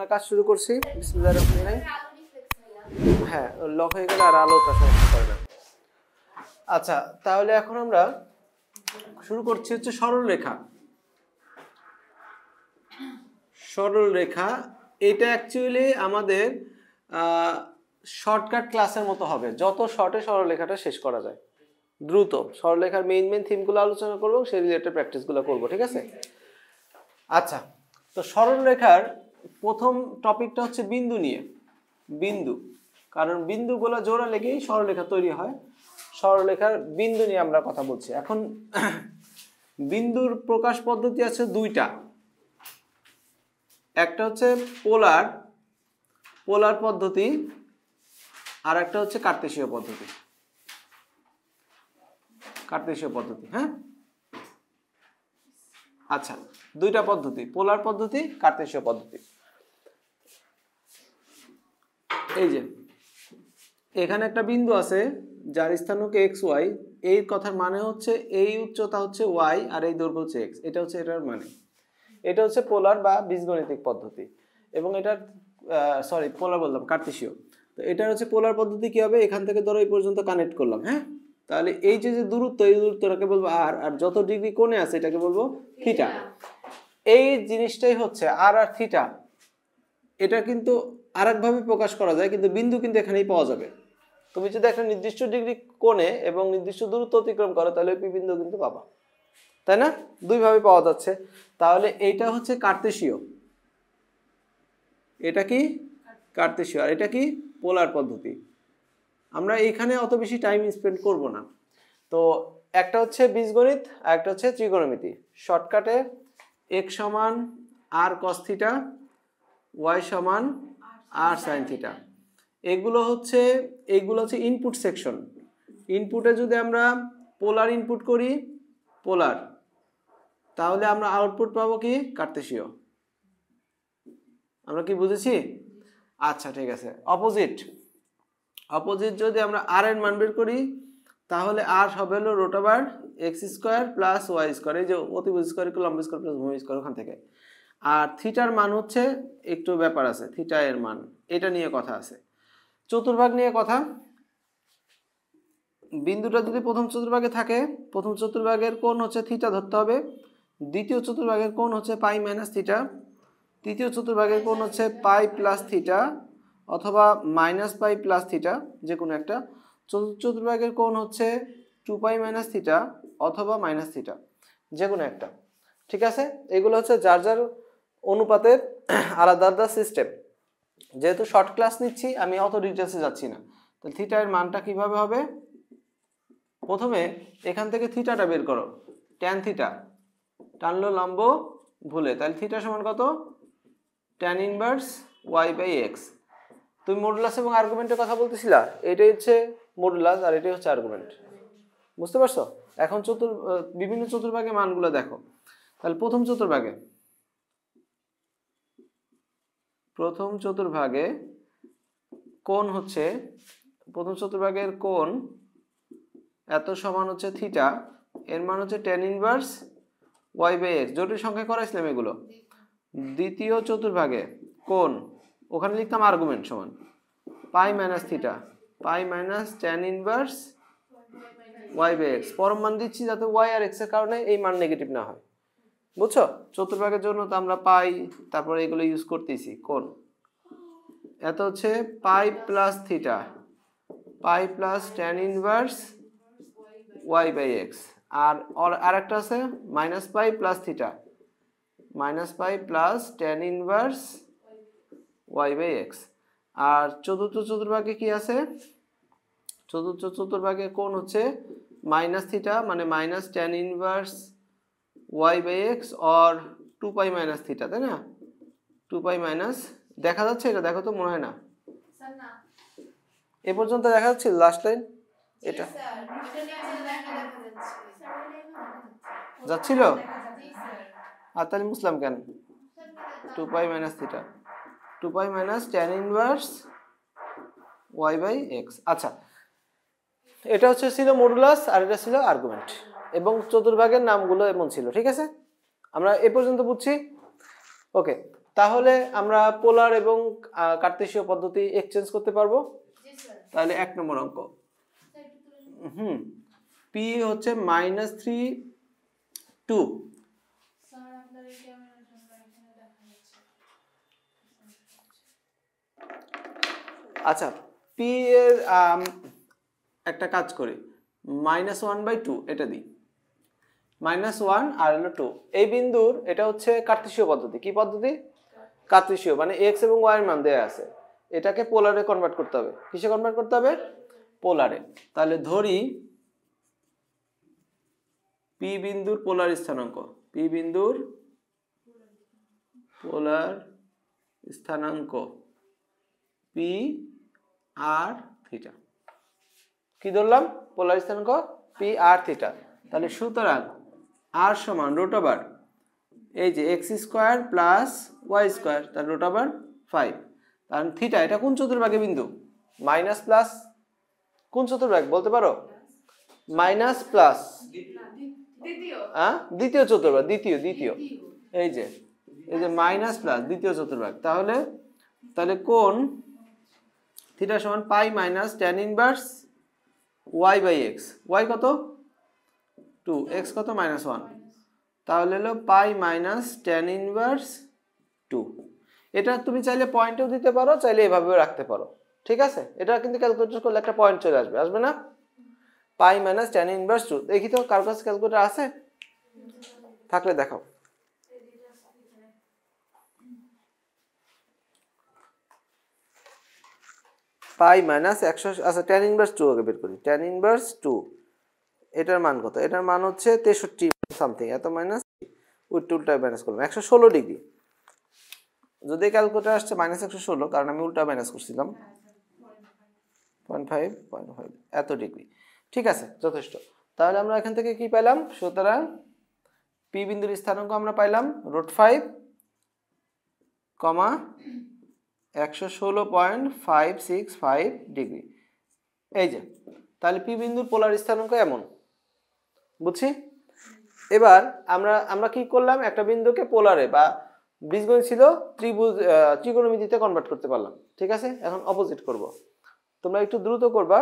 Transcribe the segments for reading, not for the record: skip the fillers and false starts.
আমরা কাজ শুরু করছি। বিসমিল্লাহির রহমানির রহিম। হ্যাঁ, লক হয়ে গেলে আর আলোটা সমস্যা করে না। আচ্ছা, তাহলে এখন আমরা শুরু করছি হচ্ছে সরল রেখা। সরল রেখা এটা অ্যাকচুয়ালি আমাদের শর্টকাট ক্লাসের মতো হবে, যত শর্টে সরলরেখাটা শেষ করা যায়, দ্রুত সরলরেখার মেইন থিমগুলো আলোচনা করব, সেই রিলেটেড প্র্যাকটিসগুলো করব, ঠিক আছে? আচ্ছা, তো সরলরেখার প্রথম টপিকটা হচ্ছে বিন্দু নিয়ে। বিন্দু, কারণ বিন্দুগুলো জোড়া লেগেই সরলরেখা তৈরি হয়। সরলরেখার বিন্দু নিয়ে আমরা কথা বলছি এখন। বিন্দুর প্রকাশ পদ্ধতি আছে দুইটা, একটা হচ্ছে পোলার পদ্ধতি, আর একটা হচ্ছে কার্তেশীয় পদ্ধতি। হ্যাঁ, আচ্ছা, দুইটা পদ্ধতি, পোলার পদ্ধতি, কার্তেশীয় পদ্ধতি। এই যে এখানে একটা বিন্দু আছে যার স্থানাঙ্ক xy, এই কথার মানে হচ্ছে এই উচ্চতা হচ্ছে y আর এই দৈর্ঘ্য হচ্ছে x, এটা হচ্ছে এটার মানে। এটা হচ্ছে পোলার বা বীজগণিতিক পদ্ধতি, এবং এটা পোলার বললাম, কার্তেশীয়। তো এটা হচ্ছে পোলার পদ্ধতি। কি হবে, এখান থেকে ধরো এই পর্যন্ত কানেক্ট করলাম, হ্যাঁ, তাহলে এই যে দূরত্ব, এই দূরত্বটাকে বলবো আর, আর যত ডিগ্রি কোণে আছে এটাকে বলবো থিটা। এই জিনিসটাই হচ্ছে আর থিটা। এটা কিন্তু আরেকভাবে প্রকাশ করা যায়, কিন্তু বিন্দু কিন্তু এখানেই পাওয়া যাবে। তুমি যদি একটা নির্দিষ্ট ডিগ্রি কোণে এবং নির্দিষ্ট দূরত্ব অতিক্রম করো, তাহলে পি বিন্দু কিন্তু পাবা, তাই না? দুইভাবে পাওয়া যাচ্ছে। তাহলে এইটা হচ্ছে কার্তেশীয়, এটা কি কার্তেশীয়, আর এটা কি পোলার পদ্ধতি। আমরা এইখানে অত বেশি টাইম স্পেন্ড করব না। তো একটা হচ্ছে বীজগণিত আর একটা হচ্ছে ত্রিকোণমিতি। শর্টকাটে x সমান r cos থিটা, y সমান r sin থিটা। এইগুলো হচ্ছে ইনপুট সেকশন। ইনপুটে যদি আমরা পোলার ইনপুট করি, পোলার, তাহলে আমরা আউটপুট পাবো কি কার্তেশীয়। আমরা কি বুঝেছি? আচ্ছা, ঠিক আছে। অপোজিট যদি আমরা আর এর মান বের করি, তাহলে আর হবে হলো √(x² + y²), এই যে অতিভুজ স্কয়ার = লম্ব স্কয়ার + ভূমি স্কয়ার, ওখান থেকে। আর থিটার মান হচ্ছে একটু ব্যাপার আছে, থিটা এর মান, এটা নিয়ে কথা আছে। চতুর্ভাগ নিয়ে কথা। বিন্দুটা যদি প্রথম চতুর্ভাগে থাকে, প্রথম চতুর্ভাগের কোণ হচ্ছে থিটা ধরতে হবে, দ্বিতীয় চতুর্ভাগের কোণ হচ্ছে পাই মাইনাস থিটা, তৃতীয় চতুর্ভাগের কোণ হচ্ছে পাই প্লাস থিটা অথবা মাইনাস পাই প্লাস থিটা, যে কোনো একটা। চতুর্থ চতুর্ভাগের কোণ হচ্ছে 2π মাইনাস থিটা অথবা মাইনাস থিটা, যে কোনো একটা, ঠিক আছে? এগুলো হচ্ছে যার যার অনুপাতের আলাদা আলাদা সিস্টেম। যেহেতু শর্ট ক্লাস নিচ্ছি, আমি অত ডিটেলসে যাচ্ছি না। তাহলে থিটা এর মানটা কিভাবে হবে? প্রথমে এখান থেকে থিটাটা বের করো, ট্যান থিটা, টানলো লম্ব ভুলে, তাহলে থিটা সমান কত? tan inverse y/x। তুমি মডুলাস এবং আর্গুমেন্টের কথা বলতেছিলা, এটাই হচ্ছে মডুলাস আর এটাই হচ্ছে আর্গুমেন্ট। বুঝতে পারছো? এখন বিভিন্ন চতুর্ভাগে মানগুলো দেখো। তাহলে প্রথম চতুর্ভাগে কোণ হচ্ছে, প্রথম চতুর্ভাগের কোণ এত সমান হচ্ছে থিটা, এর মান হচ্ছে tan ইনভার্স y/x। জটিল সংখ্যা করাইছিলাম এগুলো। দ্বিতীয় চতুর্ভাগে কোণ, ওখানে লিখতাম আর্গুমেন্ট সমান পাই মাইনাস থিটা, পাই মাইনাস tan ইনভার্স y/x। পরম মান দিচ্ছি যাতে y আর x এর কারণে এই মান নেগেটিভ না হয়, বুঝছো? চতুর্ভাগের জন্য তো আমরা পাই, তারপরে এগুলো ইউজ করতেছি। কোণ এত হচ্ছে pi plus theta, pi plus tan inverse y/x। আর আরেকটা আছে minus pi plus theta, minus pi plus tan inverse y/x। আর চতুর্থ চতুর্ভাগে কি আছে? চতুর্থ চতুর্ভাগে কোণ হচ্ছে মাইনাস থিটা, মানে minus tan inverse y/x or 2π minus theta, তাই না? 2π মাইনাস, দেখা যাচ্ছে এটা? দেখো তো, মনে হয় না এ পর্যন্ত দেখা যাচ্ছে লাস্ট লাইন এটা যাচ্ছিল। আর তাহলে মুসলাম কেন? 2π minus theta, 2π minus tan inverse y/x। আচ্ছা, এটা ছিল মডুলাস আর এটা ছিল আর্গুমেন্ট, এবং চতুর্ভাগের নামগুলো এমন ছিল, ঠিক আছে? আমরা এ পর্যন্ত বুঝছি, ওকে। তাহলে আমরা পোলার এবং কার্তেশীয় পদ্ধতি এক্সচেঞ্জ করতে পারবো। তাহলে 1 নম্বর অঙ্ক পি হচ্ছে -3 2। আচ্ছা পি এর একটা কাজ করি, -1/2 এটা দিই, -1 আর হলো 2। এই বিন্দুর এটা হচ্ছে কার্তেশীয় পদ্ধতি। কি পদ্ধতি? কার্তেশীয়, মানে এক্স এবং ওয়াই এর মান দেয়া আছে, এটাকে পোলারে কনভার্ট করতে হবে। কিসে কনভার্ট করতে হবে? পোলারে। তাহলে ধরি পি বিন্দুর পোলার স্থানাঙ্ক, পি বিন্দুর পোলার স্থানাঙ্ক পি আর থিটা। কি ধরলাম? পোলার স্থানাঙ্ক পি আর থিটা। তাহলে সুতরাং আর সমান √, এই যে x² + y², তার √5। কারণ থিটা এটা কোন চতুর্ভাগে বিন্দু? মাইনাস প্লাস কোন চতুর্ভাগ বলতে পারো? মাইনাস প্লাস দ্বিতীয় চতুর্ভাগ, দ্বিতীয় এই যে মাইনাস প্লাস দ্বিতীয় চতুর্ভাগ। তাহলে কোণ থিটা সমান pi minus tan inverse y/x। y কত? 2, x কত? -1। তাহলে হলো পাই মাইনাস tan ইনভার্স 2। এটা তুমি চাইলে পয়েন্টেও দিতে পারো, চাইলে এভাবেও রাখতে পারো, ঠিক আছে? এটা কিন্তু ক্যালকুলেটর করলে একটা পয়েন্ট চলে আসবে, আসবে না? পাই মাইনাস tan ইনভার্স 2। দেখি তো কার কাছে ক্যালকুলেটর আছে, থাকলে দেখাও। পাই মাইনাস 100, আচ্ছা tan ইনভার্স 2 আগে বের করি। tan ইনভার্স 2 এটার মান কত? এটার মান হচ্ছে 63 সামথিং, এত মাইনাস উল্টা মাইনাস করলাম 116 ডিগ্রি। যদি ক্যালকুলেটর আসছে -116, কারণ আমি উল্টা মাইনাস করছিলাম 0.5 এত ডিগ্রি। ঠিক আছে, যথেষ্ট। তাহলে আমরা এখান থেকে কি পেলাম? সুতরাং পি বিন্দুর স্থানাঙ্ক আমরা পাইলাম √5, 116.565 ডিগ্রি। এই যে, তাহলে পি বিন্দুর পোলার স্থানাঙ্ক এমন, বুঝছি? এবার আমরা কি করলাম? একটা বিন্দুকে পোলারে বা বীজগণিত ছিল ত্রিকোণমিতিতে কনভার্ট করতে পারলাম, ঠিক আছে? এখন অপোজিট করব, তোমরা একটু দ্রুত করবা,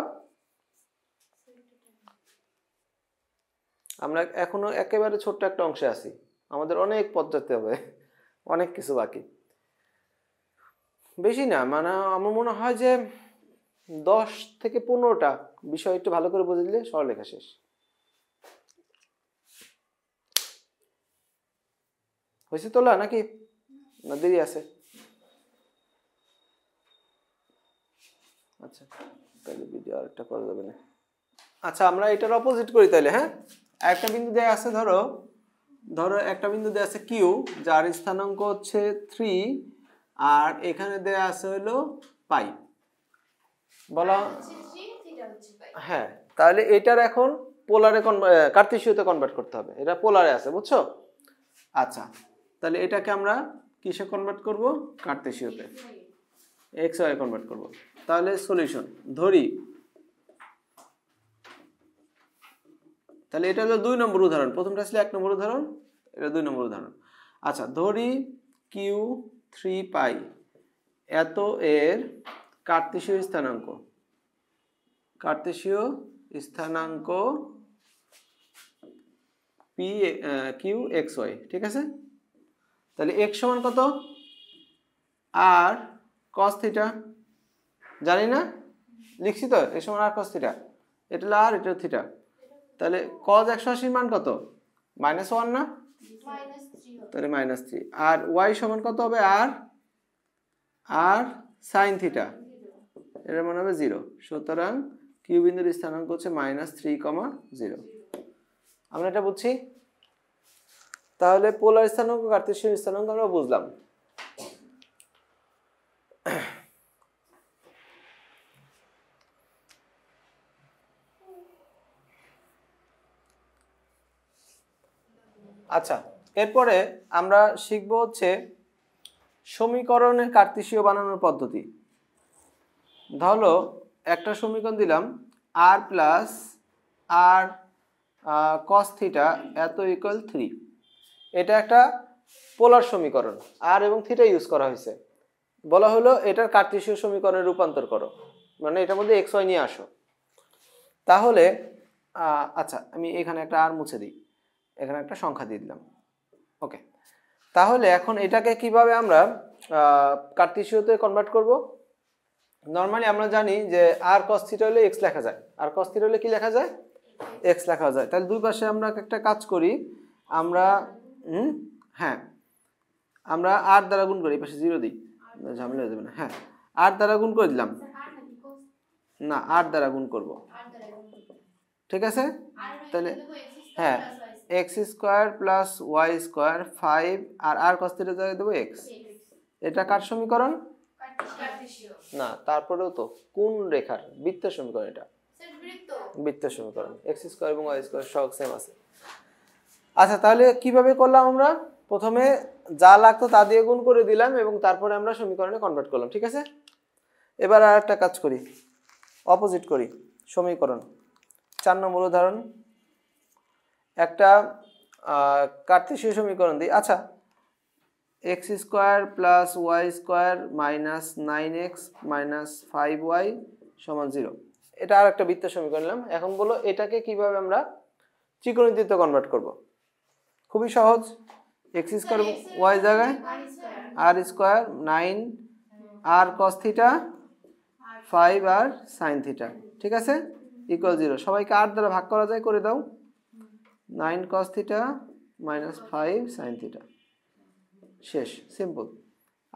আমরা এখনো একেবারে ছোট্ট একটা অংশে আছি, আমাদের অনেক পথ যেতে হবে, অনেক কিছু বাকি, বেশি না, মানে আমার মনে হয় যে 10 থেকে 15টা বিষয় একটু ভালো করে বুঝে দিলে সরলরেখা শেষ। হয়েছে তোলা নাকি না দেরি আছে? আচ্ছা, তাহলে ভিডিও আরেকটা করা যাবে না। আচ্ছা, আমরা এটার অপোজিট করি তাহলে। হ্যাঁ, একটা বিন্দু দেয়া আছে, ধরো একটা বিন্দু দেয়া আছে কিউ, যার স্থানাঙ্ক হচ্ছে 3, আর এখানে দেয়া আছে হলো পাই, বলা হ্যাঁ। তাহলে এটার এখন পোলারে কার্তেশীয়তে কনভার্ট করতে হবে, এটা পোলারে আছে, বুঝছো? আচ্ছা, তাহলে এটাকে আমরা কিসে কনভার্ট করব? কার্তেশীয়তে, এক্স ওয়াই কনভার্ট করব। তাহলে সলিউশন ধরি, তাহলে এটা হলো 2 নম্বর উদাহরণ, প্রথমটা ছিল 1 নম্বর উদাহরণ, এটা 2 নম্বর উদাহরণ। আচ্ছা, ধরি কিউ 3 পাই এত এর কার্তেশীয় স্থানাঙ্ক পি কিউ এক্স ওয়াই, ঠিক আছে? তাহলে x সমান কত? আর cos থিটা, জানি না, লিখছি তো, x সমান আর cos থিটা, এটা হলো আর, এটা থিটা। তাহলে cos 180 মান কত? -1 না? তাহলে -3। আর y সমান কত হবে? আর sin থিটা, এর মান হবে 0। সুতরাং কিউ বিন্দুর স্থানাঙ্ক হচ্ছে -3, 0। আমরা এটা বুঝছি। তাহলে পোলার স্থানাঙ্ক, কার্তেশীয় স্থানাঙ্ক আমরা বুঝলাম। আচ্ছা, এরপরে আমরা শিখব হচ্ছে সমীকরণের কার্তেশীয় বানানোর পদ্ধতি। ধরো একটা সমীকরণ দিলাম আর প্লাস আর cos থিটা এত ইকুয়াল 3। এটা একটা পোলার সমীকরণ, আর এবং থিটা ইউজ করা হয়েছে। বলা হলো এটার কার্টেসীয় সমীকরণে রূপান্তর করো, মানে এটার মধ্যে এক্স ওয়াই নিয়ে আসো। তাহলে আচ্ছা আমি এখানে একটা আর মুছে দিই, এখানে একটা সংখ্যা দিয়ে দিলাম। ওকে, তাহলে এখন এটাকে কিভাবে আমরা কার্টেসীয়তে কনভার্ট করব? নর্মালি আমরা জানি যে আর cos থিটা হলে x লেখা যায়, আর cos থিটা হলে কি লেখা যায়? x লেখা যায়। তাহলে দুই পাশে আমরা একটা কাজ করি, আমরা হ্যাঁ আমরা r দ্বারা গুণ করি, এই পাশে 0 দিই, ঝামেলা হয়ে যাবে না। হ্যাঁ r দ্বারা গুণ করে দিলাম, না r দ্বারা গুণ করব, ঠিক আছে? তাহলে হ্যাঁ x square plus y square 5 আর r cos থিটা জায়গায় দেব x। এটা কার সমীকরণ? না, তারপরেও তো কোন রেখার? বৃত্তের সমীকরণ। এটা বৃত্তের সমীকরণ, x স্কয়ার এবং y স্কয়ার সব সেম আছে। আচ্ছা তাহলে কিভাবে করলাম আমরা? প্রথমে যা লাগতো তা দিয়ে গুণ করে দিলাম এবং তারপরে আমরা সমীকরণে কনভার্ট করলাম, ঠিক আছে? এবার আর একটা কাজ করি, অপোজিট করি সমীকরণ। 4 নম্বর উদাহরণ, একটা কার্টেসীয় সমীকরণ দিই। আচ্ছা x square plus y square minus 9x minus 5y সমান 0, এটা আর একটা বৃত্তের সমীকরণ নিলাম। এখন বলো এটাকে কিভাবে আমরা ত্রিকোণমিতিতে কনভার্ট করব? খুবই সহজ, x স্কয়ার y জায়গায় r square 9 r cos theta 5 r sin theta, ঠিক আছে, ইকুয়াল 0। সবাইকে r দ্বারা ভাগ করা যায়, করে দাও। 9 cos theta minus 5 sin theta, শেষ, সিম্পল।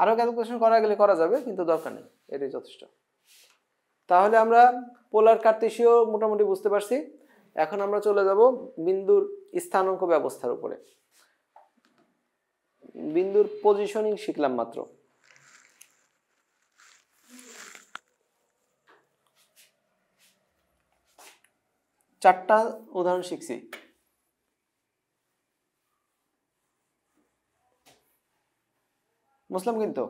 আরো ক্যালকুলেশন করা গেলে করা যাবে, কিন্তু দরকার নেই, এটাই যথেষ্ট। তাহলে আমরা পোলার কার্টেসীয় মোটামুটি বুঝতে পারছি। এখন আমরা চলে যাব বিন্দুর স্থানাঙ্ক ব্যবস্থার উপরে। বিন্দুর পজিশনিং শিখলাম মাত্র। চারটা উদাহরণ শিখছি। বুঝলাম কিন্তু?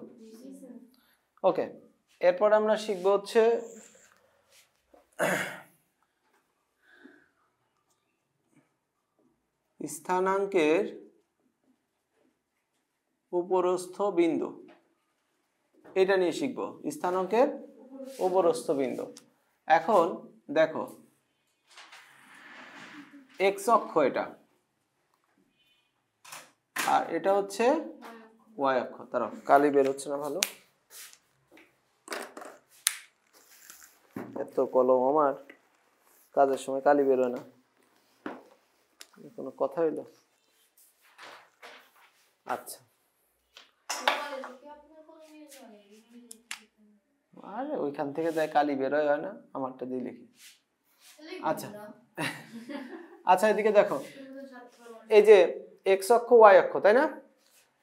ওকে, এরপর আমরা শিখবো হচ্ছে স্থানাঙ্কের উপরস্থ বিন্দু, এটা নিয়ে শিখবো, স্থানাঙ্কের উপরস্থ বিন্দু। এখন দেখো এক্স অক্ষ এটা, আর এটা হচ্ছে ওয়াই অক্ষ। তারা কালি বের হচ্ছে না, ভালো এত কলম আমার, কাজের সময় কালি বের হয় না, কোনো কথা হইলো? আচ্ছা আরে ওইখান থেকে দেয় কালি বের হয় না, আমারটা দিয়ে লিখি। আচ্ছা আচ্ছা এদিকে দেখো, এই যে এক্স অক্ষ ওয়াই অক্ষ, তাই না?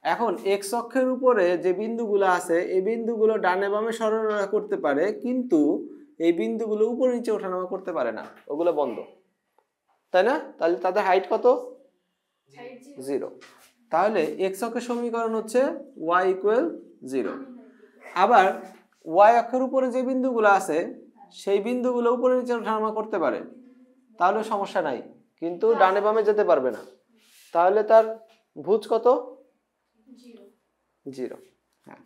এখন এক্স অক্ষের উপরে যে বিন্দুগুলো আছে, এই বিন্দুগুলো ডানে বামে সরলরেখা করতে পারে, কিন্তু এই বিন্দুগুলো উপরে নিচে ওঠানামা করতে পারে না, ওগুলো বন্ধ, তাই না? তাহলে তাদের হাইট কত? 0। তাহলে এক্স অক্ষের সমীকরণ হচ্ছে y ইকুয়াল 0। আবার ওয়াই অক্ষের উপরে যে বিন্দুগুলো আছে, সেই বিন্দুগুলো উপরে নিচে ওঠানামা করতে পারে, তাহলে সমস্যা নাই, কিন্তু ডানে বামে যেতে পারবে না। তাহলে তার ভুজ কত? 0। হ্যাঁ,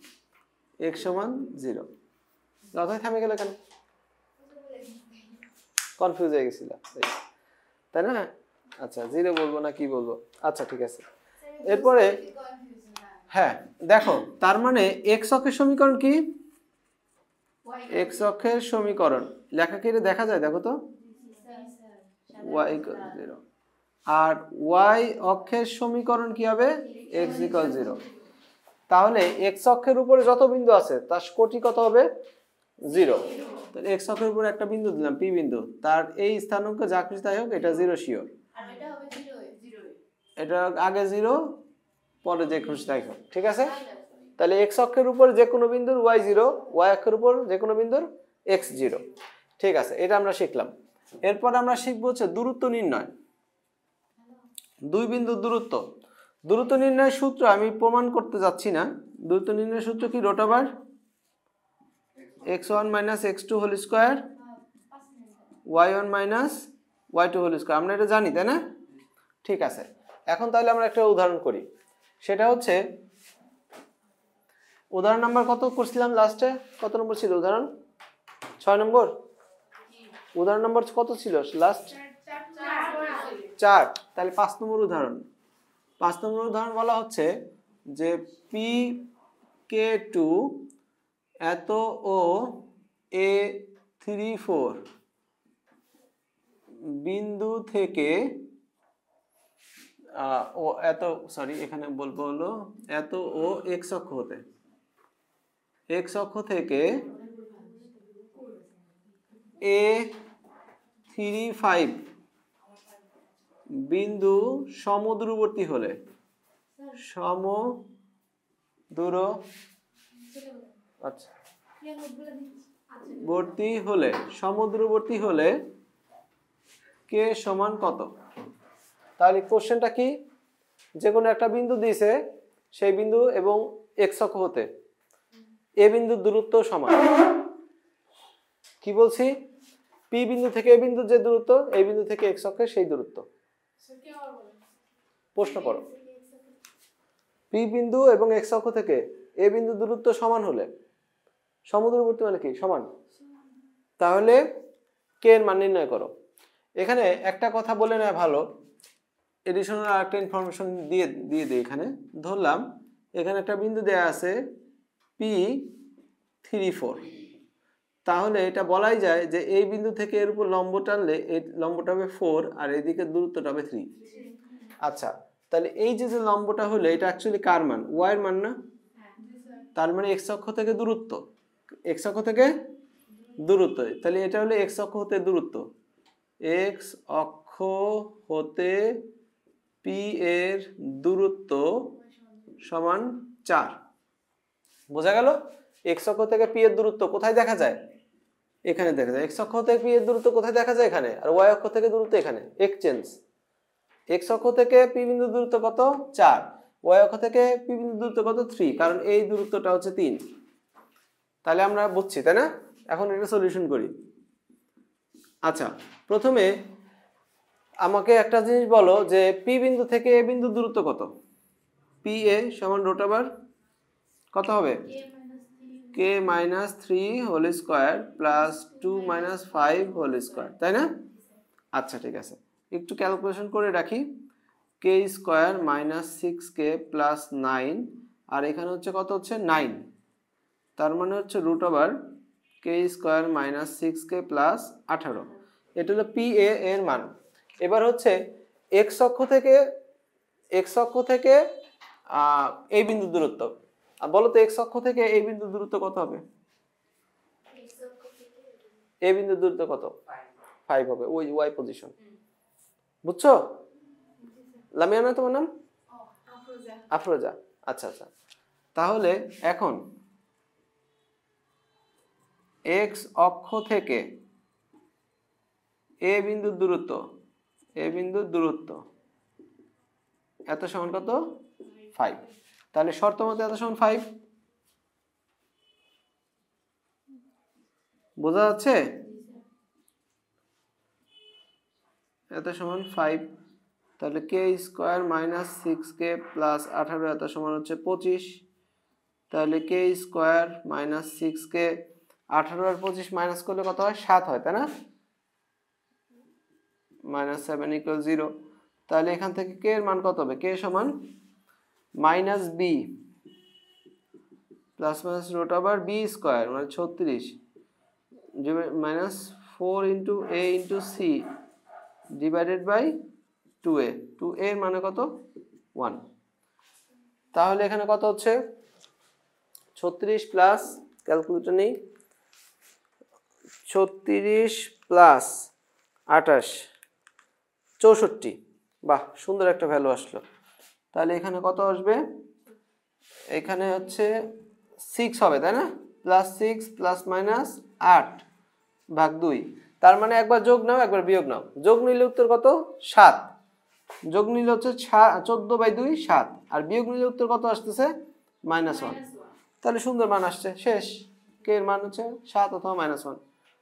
x সমান 0। কথায় থামে গেল কেন? কনফিউজ হয়ে গেছিল, তাই না? আচ্ছা 0 বলবো না কি বলবো? আচ্ছা ঠিক আছে। এরপরে হ্যাঁ দেখো, তার মানে এক্স অক্ষের সমীকরণ কি? এক্স অক্ষের সমীকরণ লেখা কি দেখা যায়? দেখো তো, y ইকুয়াল 0। আর y অক্ষের সমীকরণ কি হবে? x equal 0। তাহলে এক্স অক্ষের উপরে যত বিন্দু আছে তার কোটি কত হবে? 0। তাহলে এক্স অক্ষের উপরে একটা বিন্দু দিলাম, পি বিন্দু, তার এই স্থানাঙ্ক যা কিছু তাই হোক, এটা 0 শিওর। আর এটা হবে 0, এটা আগে 0 পরে যে খুশি তাই হোক, ঠিক আছে? তাহলে এক্স অক্ষের উপর যে কোনো বিন্দুর y 0, y অক্ষের উপর যে কোনো বিন্দুর x 0, ঠিক আছে? এটা আমরা শিখলাম। এরপর আমরা শিখবো হচ্ছে দূরত্ব নির্ণয়। দুই বিন্দুর দূরত্ব, দূরত্ব নির্ণয়ের সূত্র আমি প্রমাণ করতে যাচ্ছি না। দূরত্ব নির্ণয়ের সূত্র কি? Root over x1 minus x2 whole square y1 minus y2 whole square, আমরা এটা জানি, তাই না? ঠিক আছে, এখন তাহলে আমরা একটা উদাহরণ করি। সেটা হচ্ছে উদাহরণ নাম্বার কত করছিলাম লাস্টে? কত নম্বর ছিল উদাহরণ? 6 নম্বর। উদাহরণ নম্বর কত ছিল লাস্ট? 4। তাহলে 5 নম্বর উদাহরণ। 5 নম্বর উদাহরণ বলা হচ্ছে যে PK2 এত ও A34 বিন্দু থেকে ও এত সরি এখানে বলবো হলো এত ও x অক্ষ হতে x অক্ষ থেকে A35 বিন্দু সমদূরবর্তী হলে সমদূরবর্তী হলে কে সমান কত? তাহলে কোশ্চেনটা কি? যে কোনো একটা বিন্দু দিয়েছে, সেই বিন্দু এবং এক্স অক্ষ হতে এ বিন্দুর দূরত্ব সমান। কি বলছি? পি বিন্দু থেকে এ বিন্দুর যে দূরত্ব, এই বিন্দু থেকে এক্স অক্ষের সেই দূরত্ব। প্রশ্ন করো। পি বিন্দু এবং এক্স অক্ষ থেকে এ বিন্দুর দূরত্ব সমান হলে, সমদূরবর্তী মানে কি? সমান। তাহলে কে এর মান নির্ণয় করো। এখানে একটা কথা বলে নেওয়া ভালো, এডিশনাল আরেকটা ইনফরমেশন দিয়ে দিই। এখানে ধরলাম এখানে একটা বিন্দু দেয়া আছে P34, তাহলে এটা বলাই যায় যে এই বিন্দু থেকে এর উপর লম্ব টানলে এই লম্বটা হবে 4 আর এদিকে দূরত্বটা হবে 3। আচ্ছা, তাহলে এই যে লম্বটা হলো এটা অ্যাকচুয়ালি কার মান? y এর মান না? তার মানে x অক্ষ থেকে দূরত্ব, x অক্ষ থেকে দূরত্ব। তাহলে এটা হলো x অক্ষ হতে দূরত্ব, x অক্ষ হতে p এর দূরত্ব সমান 4। বোঝা গেল? x অক্ষ থেকে p এর দূরত্ব কোথায় দেখা যায়? এখানে দেখা যায়। x অক্ষ থেকে p এর দূরত্ব কোথায় দেখা যায়? এখানে। আর y অক্ষ থেকে দূরত্ব এখানে। এক্সচেঞ্জ। x অক্ষ থেকে p বিন্দুর দূরত্ব কত? 4। y অক্ষ থেকে p বিন্দুর দূরত্ব কত? 3, কারণ এই দূরত্বটা হচ্ছে 3। তাহলে আমরা বুঝছি, তাই না? এখন এটা সলিউশন করি। আচ্ছা, প্রথমে আমাকে একটা জিনিস বলো যে p বিন্দু থেকে a বিন্দুর দূরত্ব কত? PA সমান √ কত হবে? k - 3 whole square plus 2 - 5 whole square, তাই না? আচ্ছা, ঠিক আছে, একটু ক্যালকুলেশন করে রাখি। k স্কয়ার - 6k প্লাস 9, আর এখানে হচ্ছে কত? হচ্ছে 9। তার মানে হচ্ছে √ k স্কয়ার - 6k প্লাস 18। এটা হলো PA এর মান। এবার হচ্ছে x অক্ষ থেকে এই বিন্দুর দূরত্ব। বলো তো x অক্ষ থেকে এই বিন্দুর দূরত্ব কত হবে? এই বিন্দুর দূরত্ব কত? 5 হবে, ওই y পজিশন। বুঝছো? লামিয়া না তোমার নাম? আফরোজা। আচ্ছা আচ্ছা, তাহলে এখন x অক্ষ থেকে এ বিন্দুর দূরত্ব এত সমান কত? 5। তাহলে শর্ত মতে এত সমান 5। বোঝা যাচ্ছে? এত সমান 5। তাহলে k স্কয়ার - 6k প্লাস 18 এত সমান হচ্ছে 25। তাহলে k স্কয়ার - 6k 18 আর 25 মাইনাস করলে কত হয়? 7 হয়, তাই না? -7 = 0। তাহলে এখান থেকে k এর মান কত হবে? k সমান -b plus minus √ b square মানে 36 -4 * a * c divided by 2a। 2a এর মানে কত? 1। তাহলে এখানে কত হচ্ছে? 36 প্লাস, ক্যালকুলেটর নেই, 36 প্লাস 28 64। বাহ, সুন্দর একটা ভ্যালু আসলো। তাহলে এখানে কত আসবে? এখানে হচ্ছে 6 হবে, তাই না? +6 প্লাস মাইনাস 8/2। তার মানে একবার যোগ নাও, একবার বিয়োগ নাও। যোগ নিলে উত্তর কত? 7। যোগ নিলে হচ্ছে 14/2 7, আর বিয়োগ নিলে উত্তর কত আসতেছে? -1। তাহলে সুন্দর মান আসছে, শেষ। k এর মান হচ্ছে 7 অথবা -1।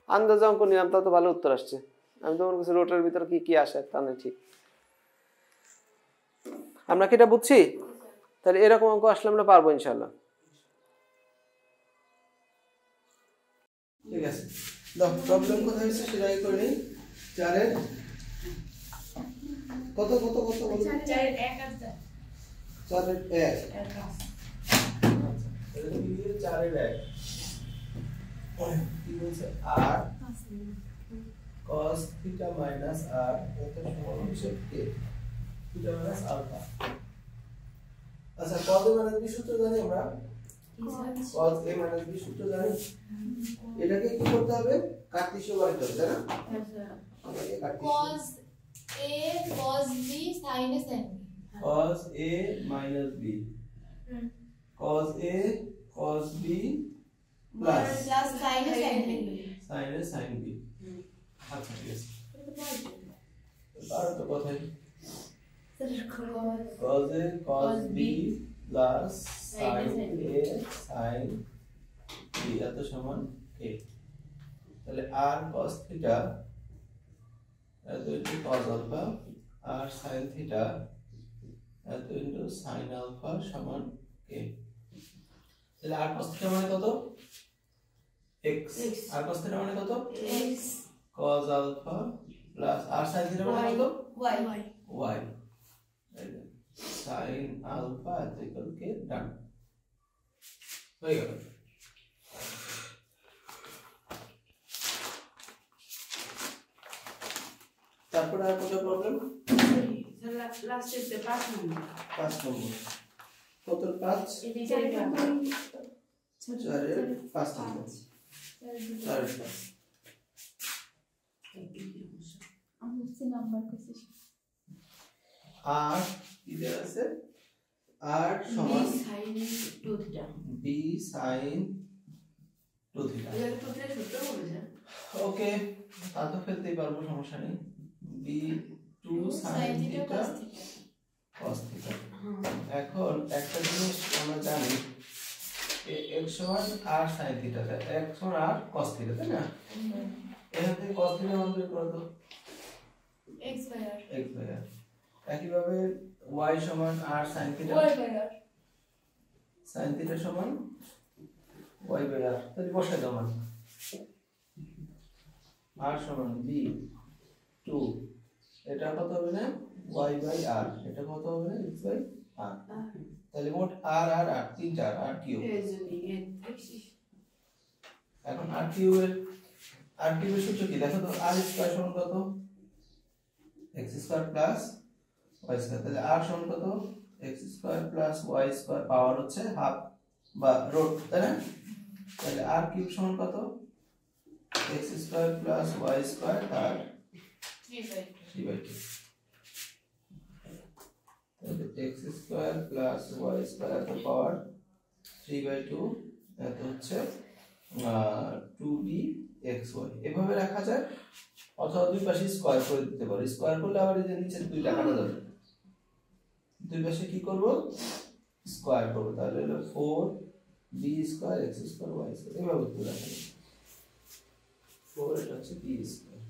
আন্দাজে অঙ্ক নিলাম, তাও তো ভালো উত্তর আসছে। আমি তোমার কাছে রোটের ভিতরে কি আসে তা নেই, ঠিক। আমরা কি এটা বুঝছি? তাহলে এরকম অঙ্ক আসলে আমরা পারবো ইনশাআল্লাহ। ঠিক আছে, দাও প্রবলেম কোথায় হয়েছে সেটা আগে করে নেই। 4 এর কত কত কত বলো? 4 এর 1 আছে। 4 এর 1 তাহলে মিলিয়ে 4 এর 1 কি বলছে r cos θ minus r এটা সমান হচ্ছে k θ minus আলফা। আচ্ছা cos a minus b সূত্র জানি আমরা, cos a minus b সূত্র জানি, এটাকে কি করতে হবে? কার্তেশীয় বানাতে হবে, তাই না? cos a cos b sin a sin b, cos a minus b cos a cos b plus sin a sin b, sin a sin b। আচ্ছা ঠিক আছে, আর তো কথাই cos a cos b plus sin a sin b এত সমান k। তাহলে r cos θ এত into cos alpha আর sin θ এত ইনটু sin আলফা সমান k। তাহলে r cos θ মানে কত? x। r cos θ মানে কত? x cos alpha plus r sin θ মানে কত? y y। sin alpha equal k done হয়ে গেল। তারপরে আর কত প্রবলেম? লাস্টে 5 নম্বর 5 নম্বর কত? 5 4 এর 5 নম্বর 4 এর 5 আমি সে নাম্বার কইছি আর কি দেয়া আছে? r সমান sin 2θ b sin 2θ। এর সূত্র বলেছে ওকে, তা তো ফেলতেই পারবো, সমস্যা নেই। b 2 sin θ cos θ। এখন একটা জিনিস আমরা জানি x সমান r sin θ, x সমান r cos θ, তাই না? এখান থেকে cos θ মান বের করো তো, x by r একইভাবে y সমান r sin θ, y by r sin θ সমান y by r। তাহলে বসাই দাও মান। r সমান b 2, এটা কত হবে না? y by r, এটা কত হবে না? x by r। তাহলে মোট r r r 3 4 r cube. এখন r কিউবের সূত্র কি দেখো তো? r স্কয়ার সমান কত? x square plus y square. তাহলে r সমান কত? x square plus y square power হচ্ছে হাফ বা রুট, তাই না? তাহলে r কিউব সমান কত? x square plus y square তার 3/2। তাহলে x square plus y square এত পাওয়ার 3/2 এত হচ্ছে 2dxy। এভাবে রাখা যায়, অথবা দুই পাশে স্কয়ার করে দিতে পারো। স্কয়ার করলে আবার এই যে নিচে 2 কাটা যাবে, দুই পাশে কি করব? স্কয়ার করব। তাহলে হলো 4b square x square y square, এভাবে করে রাখা যায়। 4 এটা হচ্ছে b স্কয়ার।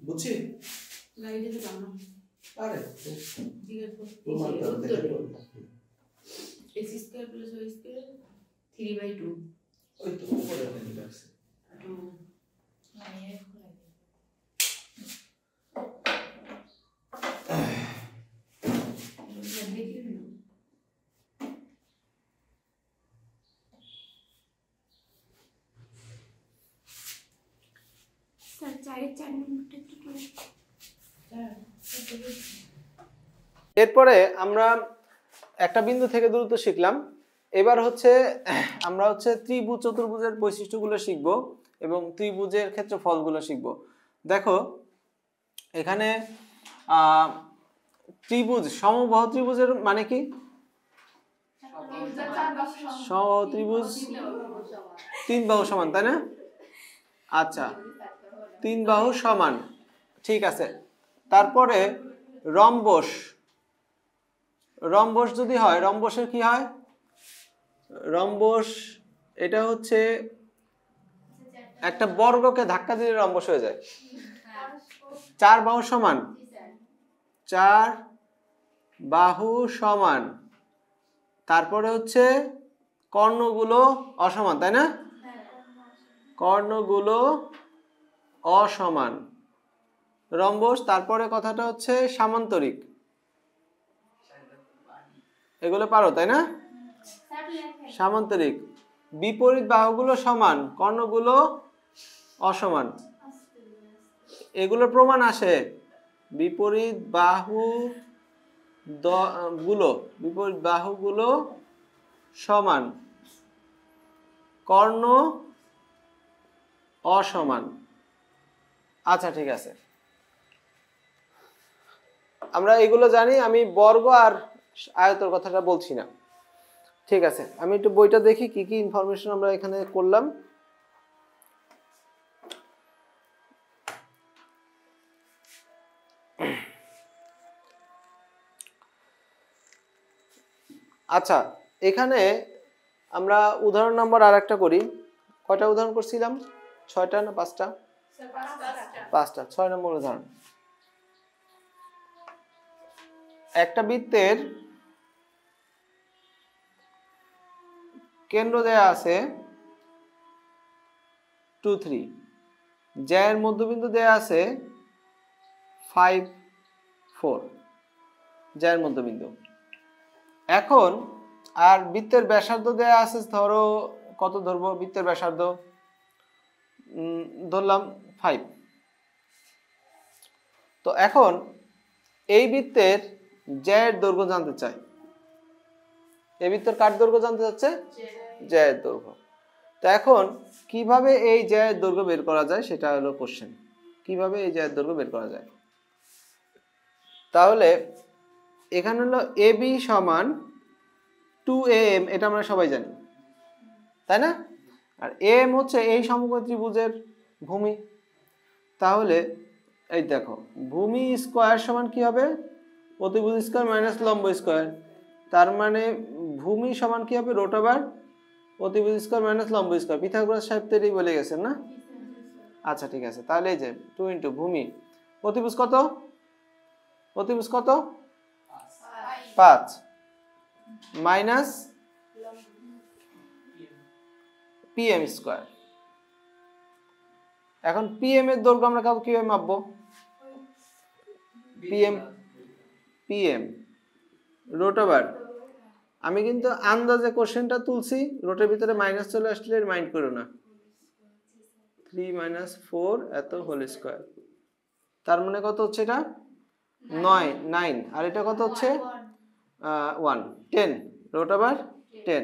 বুঝছি? লাইটে তো জানো আরে জিজ্ঞেস করো প্রমাণ করো, দেখে বল। x square plus y square 3/2 ওই তো উপরে লিখে রাখছে। 2 মানে এর খোলা দেখি না স্যার 4 নম্বরটা একটু করে এরপরে আমরা একটা বিন্দু থেকে দূরত্ব শিখলাম। এবার হচ্ছে আমরা হচ্ছে ত্রিভুজ চতুর্ভুজের বৈশিষ্ট্যগুলো শিখব এবং ত্রিভুজের ক্ষেত্রফলগুলো শিখব। দেখো এখানে ত্রিভুজ, সমবাহু ত্রিভুজের মানে কি? সমবাহু ত্রিভুজ 3 বাহু সমান, তাই না? আচ্ছা 3 বাহু সমান, ঠিক আছে। তারপরে রম্বস, রম্বস যদি হয়, রম্বসের কি হয়? রম্বস এটা হচ্ছে একটা বর্গকে ধাক্কা দিলে রম্বস হয়ে যায়। 4 বাহু সমান, 4 বাহু সমান, তারপরে হচ্ছে কর্ণগুলো অসমান, তাই না? কর্ণগুলো অসমান। রম্বস, তারপরে কথাটা হচ্ছে সামান্তরিক। এগুলো পারো তাই না? সামান্তরিক, বিপরীত বাহুগুলো সমান, কর্ণগুলো অসমান। এগুলোর প্রমাণ আসে। বিপরীত বাহুগুলো সমান, কর্ণ অসমান। আচ্ছা ঠিক আছে, আমরা এগুলো জানি। আমি বর্গ আর আয়তর কথাটা বলছি না। ঠিক আছে, আমি একটু বইটা দেখি কি কি ইনফরমেশন আমরা এখানে করলাম। আচ্ছা, এখানে আমরা উদাহরণ নাম্বার আর একটা করি। কয়টা উদাহরণ করছিলাম? 6টা না 5টা? 5টা। 6 নম্বর উদাহরণ। একটা বৃত্তের কেন্দ্র দেয়া আছে 2, 3, জ্যায়ের মধ্যবিন্দু দেয়া আছে 5, 4, জ্যায়ের মধ্যবিন্দু। এখন আর বৃত্তের ব্যাসার্ধ দেয়া আছে, ধরো কত ধরবো বৃত্তের ব্যাসার্ধ? ধরলাম 5। তো এখন এই বৃত্তের জ্যায়ের দৈর্ঘ্য জানতে চাই। এই বৃত্তের কার দৈর্ঘ্য জানতে চাচ্ছে? জ্যায়ের দৈর্ঘ্য। তো এখন কিভাবে এই জ্যায়ের দৈর্ঘ্য বের করা যায় সেটা হলো কোশ্চেন। কিভাবে এই জ্যায়ের দৈর্ঘ্য বের করা যায়? তাহলে এখানে হলো AB সমান 2AM, এটা আমরা সবাই জানি তাই না? আর AM হচ্ছে এই সমকোণ ত্রিভুজের ভূমি। তাহলে এই দেখো, ভূমি স্কয়ার সমান কি হবে? অতিভুজ স্কয়ার মাইনাস লম্ব স্কয়ার। তার মানে ভূমি সমান কি হবে? রুট ওভার অতিভুজ স্কয়ার মাইনাস লম্ব স্কয়ার। পিথাগোরাস সাহেব তো এটাই বলে গেছেন না? আচ্ছা ঠিক আছে, তাহলে এই যে 2 ইন্টু ভূমি, অতিভুজ কত? অতিভুজ কত? 5 মাইনাস PM স্কয়ার। এখন PM এর দৈর্ঘ্য আমরা কিভাবে মাপবো? PM রুট ওভার, আমি কিন্তু আন্দাজে কোশ্চেনটা তুলছি, রুটের ভিতরে মাইনাস চলে আসলে মাইন্ড করো না। 3 - 4 এত হোল স্কয়ার। তার মানে কত হচ্ছে এটা? 9। আর এটা কত হচ্ছে? 1 10 রুট ওভার 10।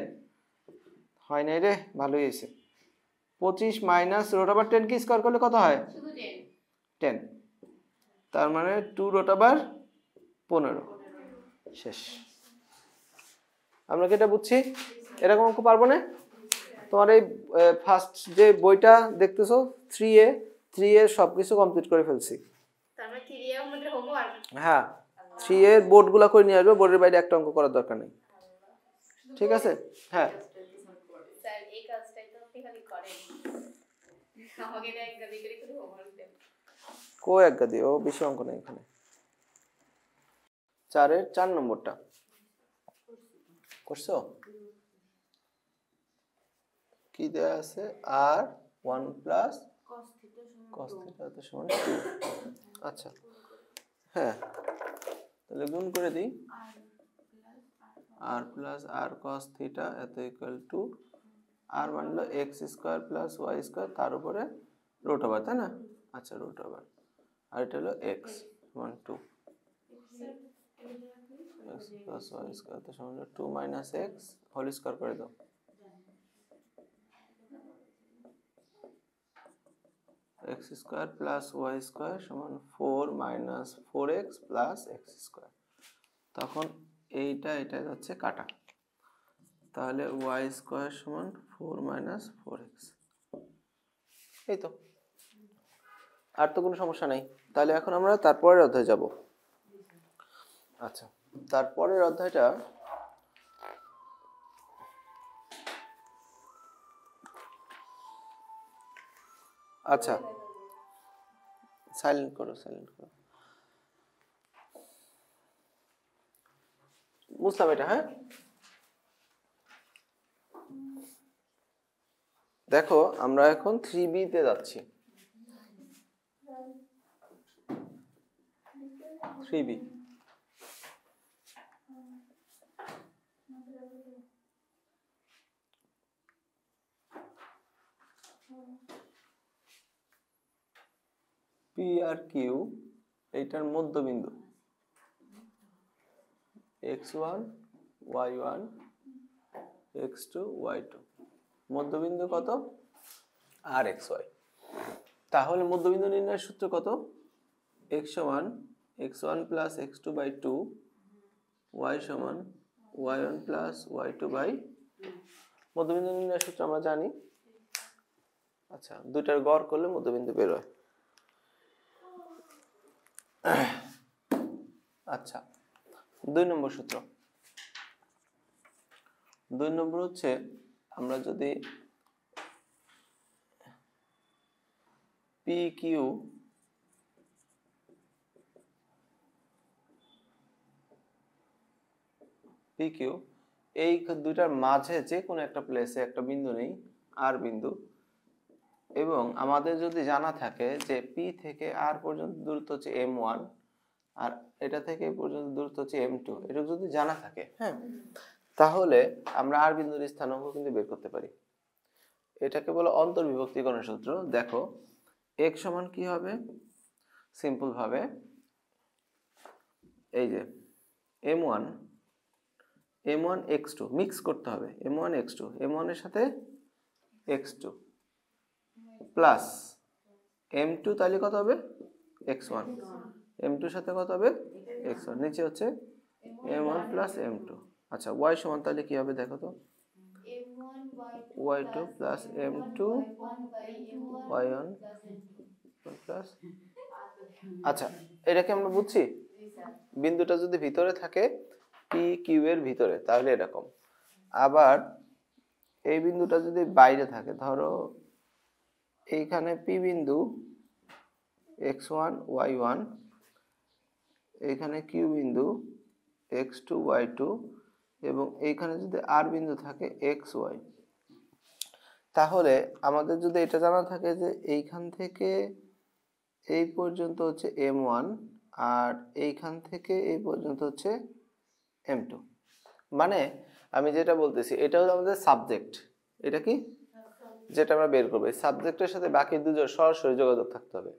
হয় নাই রে, ভালোই হয়েছে। 25 মাইনাস রুট ওভার 10 কি স্কয়ার করলে কত হয়? 10। তার মানে 2 রুট ওভার 15। শেষ। আমরা কি এটা বুঝছি? এরকম অঙ্ক পারবো না? তোমার এই ফার্স্ট যে বইটা দেখতেছো 3A এর সবকিছু কমপ্লিট করে ফেলছি। তারপরে 3A আমাদের হোমওয়ার্ক। হ্যাঁ, 3A এর বোর্ডগুলো করে নিয়ে আসবে, বোর্ডের বাইরে একটা অঙ্ক করার দরকার নেই। ঠিক আছে? হ্যাঁ স্যার এই কাজটাই তো আপনি খালি করেন, আমাকে এটা এক গাদি করে করে হোমওয়ার্ক দেন। কো এক গাদি, ও বেশি অঙ্ক নেই এখানে। 4 এর 4 নম্বরটা করছো? কি দেয়া আছে? আর 1 প্লাস cos θ সমান 2। আচ্ছা হ্যাঁ, তাহলে গুণ করে দিই। r প্লাস r cos θ এত ইকুয়াল টু r মানে হলো x square plus y square, তার উপরে রুট ওভার, তাই না? আচ্ছা রুট ওভার, আর এটা হলো x সমান 2, x প্লাস y স্কয়ার তো সমান 2 মাইনাস x হোল স্কয়ার করে দাও। x square plus y square সমান 4 minus 4x plus x square. তখন এটা যাচ্ছে কাটা, তাহলে y স্কয়ার সমান 4 মাইনাস 4x। এই তো, আর তো কোনো সমস্যা নাই। তাহলে এখন আমরা তারপরের অধ্যায়ে যাব। আচ্ছা, তারপরের অধ্যায়টা আচ্ছা সাইলেন্ট করো। বুঝলাম এটা। হ্যাঁ, দেখো আমরা এখন 3B তে যাচ্ছি। 3B পি আর কিউ এইটার মধ্যবিন্দু x1 y1 x2 y2, মধ্যবিন্দু কত? আর xy। তাহলে মধ্যবিন্দু নির্ণয়ের সূত্র কত? x সমান x1 plus x2 by 2, y সমান y1 প্লাস y2 বাই, মধ্যবিন্দু নির্ণয়ের সূত্র আমরা জানি। আচ্ছা, দুইটার গড় করলে মধ্যবিন্দু বের হয়। আচ্ছা, 2 নম্বর সূত্র। 2 নম্বর হচ্ছে আমরা যদি PQ এই দুইটার মাঝে যে কোনো একটা প্লেসে একটা বিন্দু নেই, আর বিন্দু, এবং আমাদের যদি জানা থাকে যে P থেকে R পর্যন্ত দূরত্ব হচ্ছে M1 আর এটা থেকে এই পর্যন্ত দূরত্ব হচ্ছে M2, এটা যদি জানা থাকে, হ্যাঁ, তাহলে আমরা আর বিন্দুর স্থানাঙ্ক কিন্তু বের করতে পারি। এটাকে বলে অন্তর্বিভক্তিকরণ সূত্র। দেখো x সমান কি হবে? সিম্পল ভাবে এই যে m1 x2 মিক্স করতে হবে, m1 x2, m1 এর সাথে x2 প্লাস m2, তাহলে কত হবে? x1, m2 এর সাথে কত হবে? x1, নিচে হচ্ছে m1 প্লাস m2। আচ্ছা, y সমান তাহলে কি হবে দেখো তো? y2 plus m2 y1 plus, আচ্ছা এটাকে আমরা বুঝছি। বিন্দুটা যদি ভিতরে থাকে পি কিউ এর ভিতরে তাহলে এরকম, আবার এই বিন্দুটা যদি বাইরে থাকে, ধরো এইখানে পি বিন্দু x1 y1, এইখানে কিউ বিন্দু x2 y2, এবং এইখানে যদি আর বিন্দু থাকে xy, তাহলে আমাদের যদি এটা জানা থাকে যে এইখান থেকে এই পর্যন্ত হচ্ছে m1 আর এইখান থেকে এই পর্যন্ত হচ্ছে m2, মানে আমি যেটা বলতেছি এটা হলো আমাদের সাবজেক্ট। এটা কি যেটা আমরা বের করবো, এই সাবজেক্টের সাথে বাকি দুজন সরাসরি যোগাযোগ থাকতে হবে।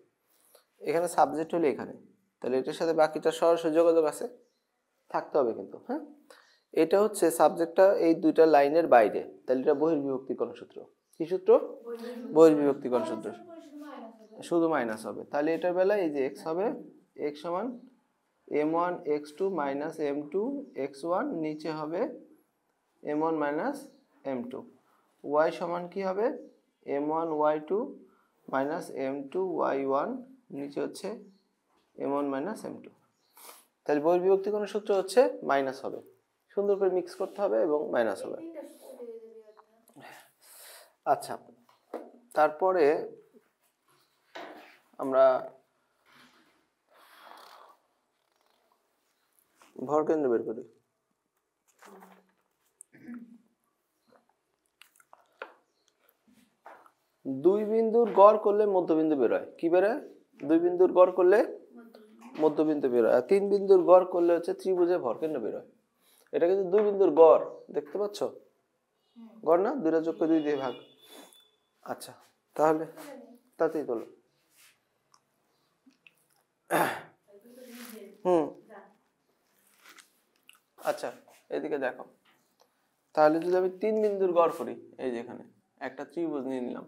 এখানে সাবজেক্ট হলো এখানে, তাহলে এটার সাথে বাকিটা সরাসরি যোগাযোগ আছে, থাকতে হবে কিন্তু। হ্যাঁ, এটা হচ্ছে সাবজেক্টটা এই দুইটা লাইনের বাইরে, তাহলে এটা বহির্বিভক্তিকরণ সূত্র। কি সূত্র? বহির্বিভক্তিকরণ সূত্র, শুধু মাইনাস হবে। তাহলে এটার বেলায় এই যে x হবে, x সমান m1 x2 minus m2 x1, নিচে হবে m1 মাইনাস m2, y সমান কি হবে? m1 y2 minus m2 y1, নিচে হচ্ছে m1 মাইনাস m2। তাহলে বহির্বিভক্তিকরণ সূত্র হচ্ছে মাইনাস হবে, সুন্দর করে মিক্স করতে হবে এবং মাইনাস হবে। আচ্ছা, তারপরে আমরা ভরকেন্দ্র বের করি। দুই বিন্দুর গড় করলে মধ্যবিন্দু বের হয়। কি বের হয়? দুই বিন্দুর গড় করলে মধ্যবিন্দু বের হয়। আর তিন বিন্দুর গড় করলে হচ্ছে ত্রিভুজে ভরকেন্দ্র বের হয়। এটা কিন্তু দুই বিন্দুর গড়, দেখতে পাচ্ছ? গড় না, দুইটা যোগ করে 2 দিয়ে ভাগ। আচ্ছা, তাহলে তাতেই তোলো। আচ্ছা, এদিকে দেখো, তাহলে যদি আমি তিন বিন্দুর গড় করি, এই যে এখানে একটা ত্রিভুজ নিয়ে নিলাম,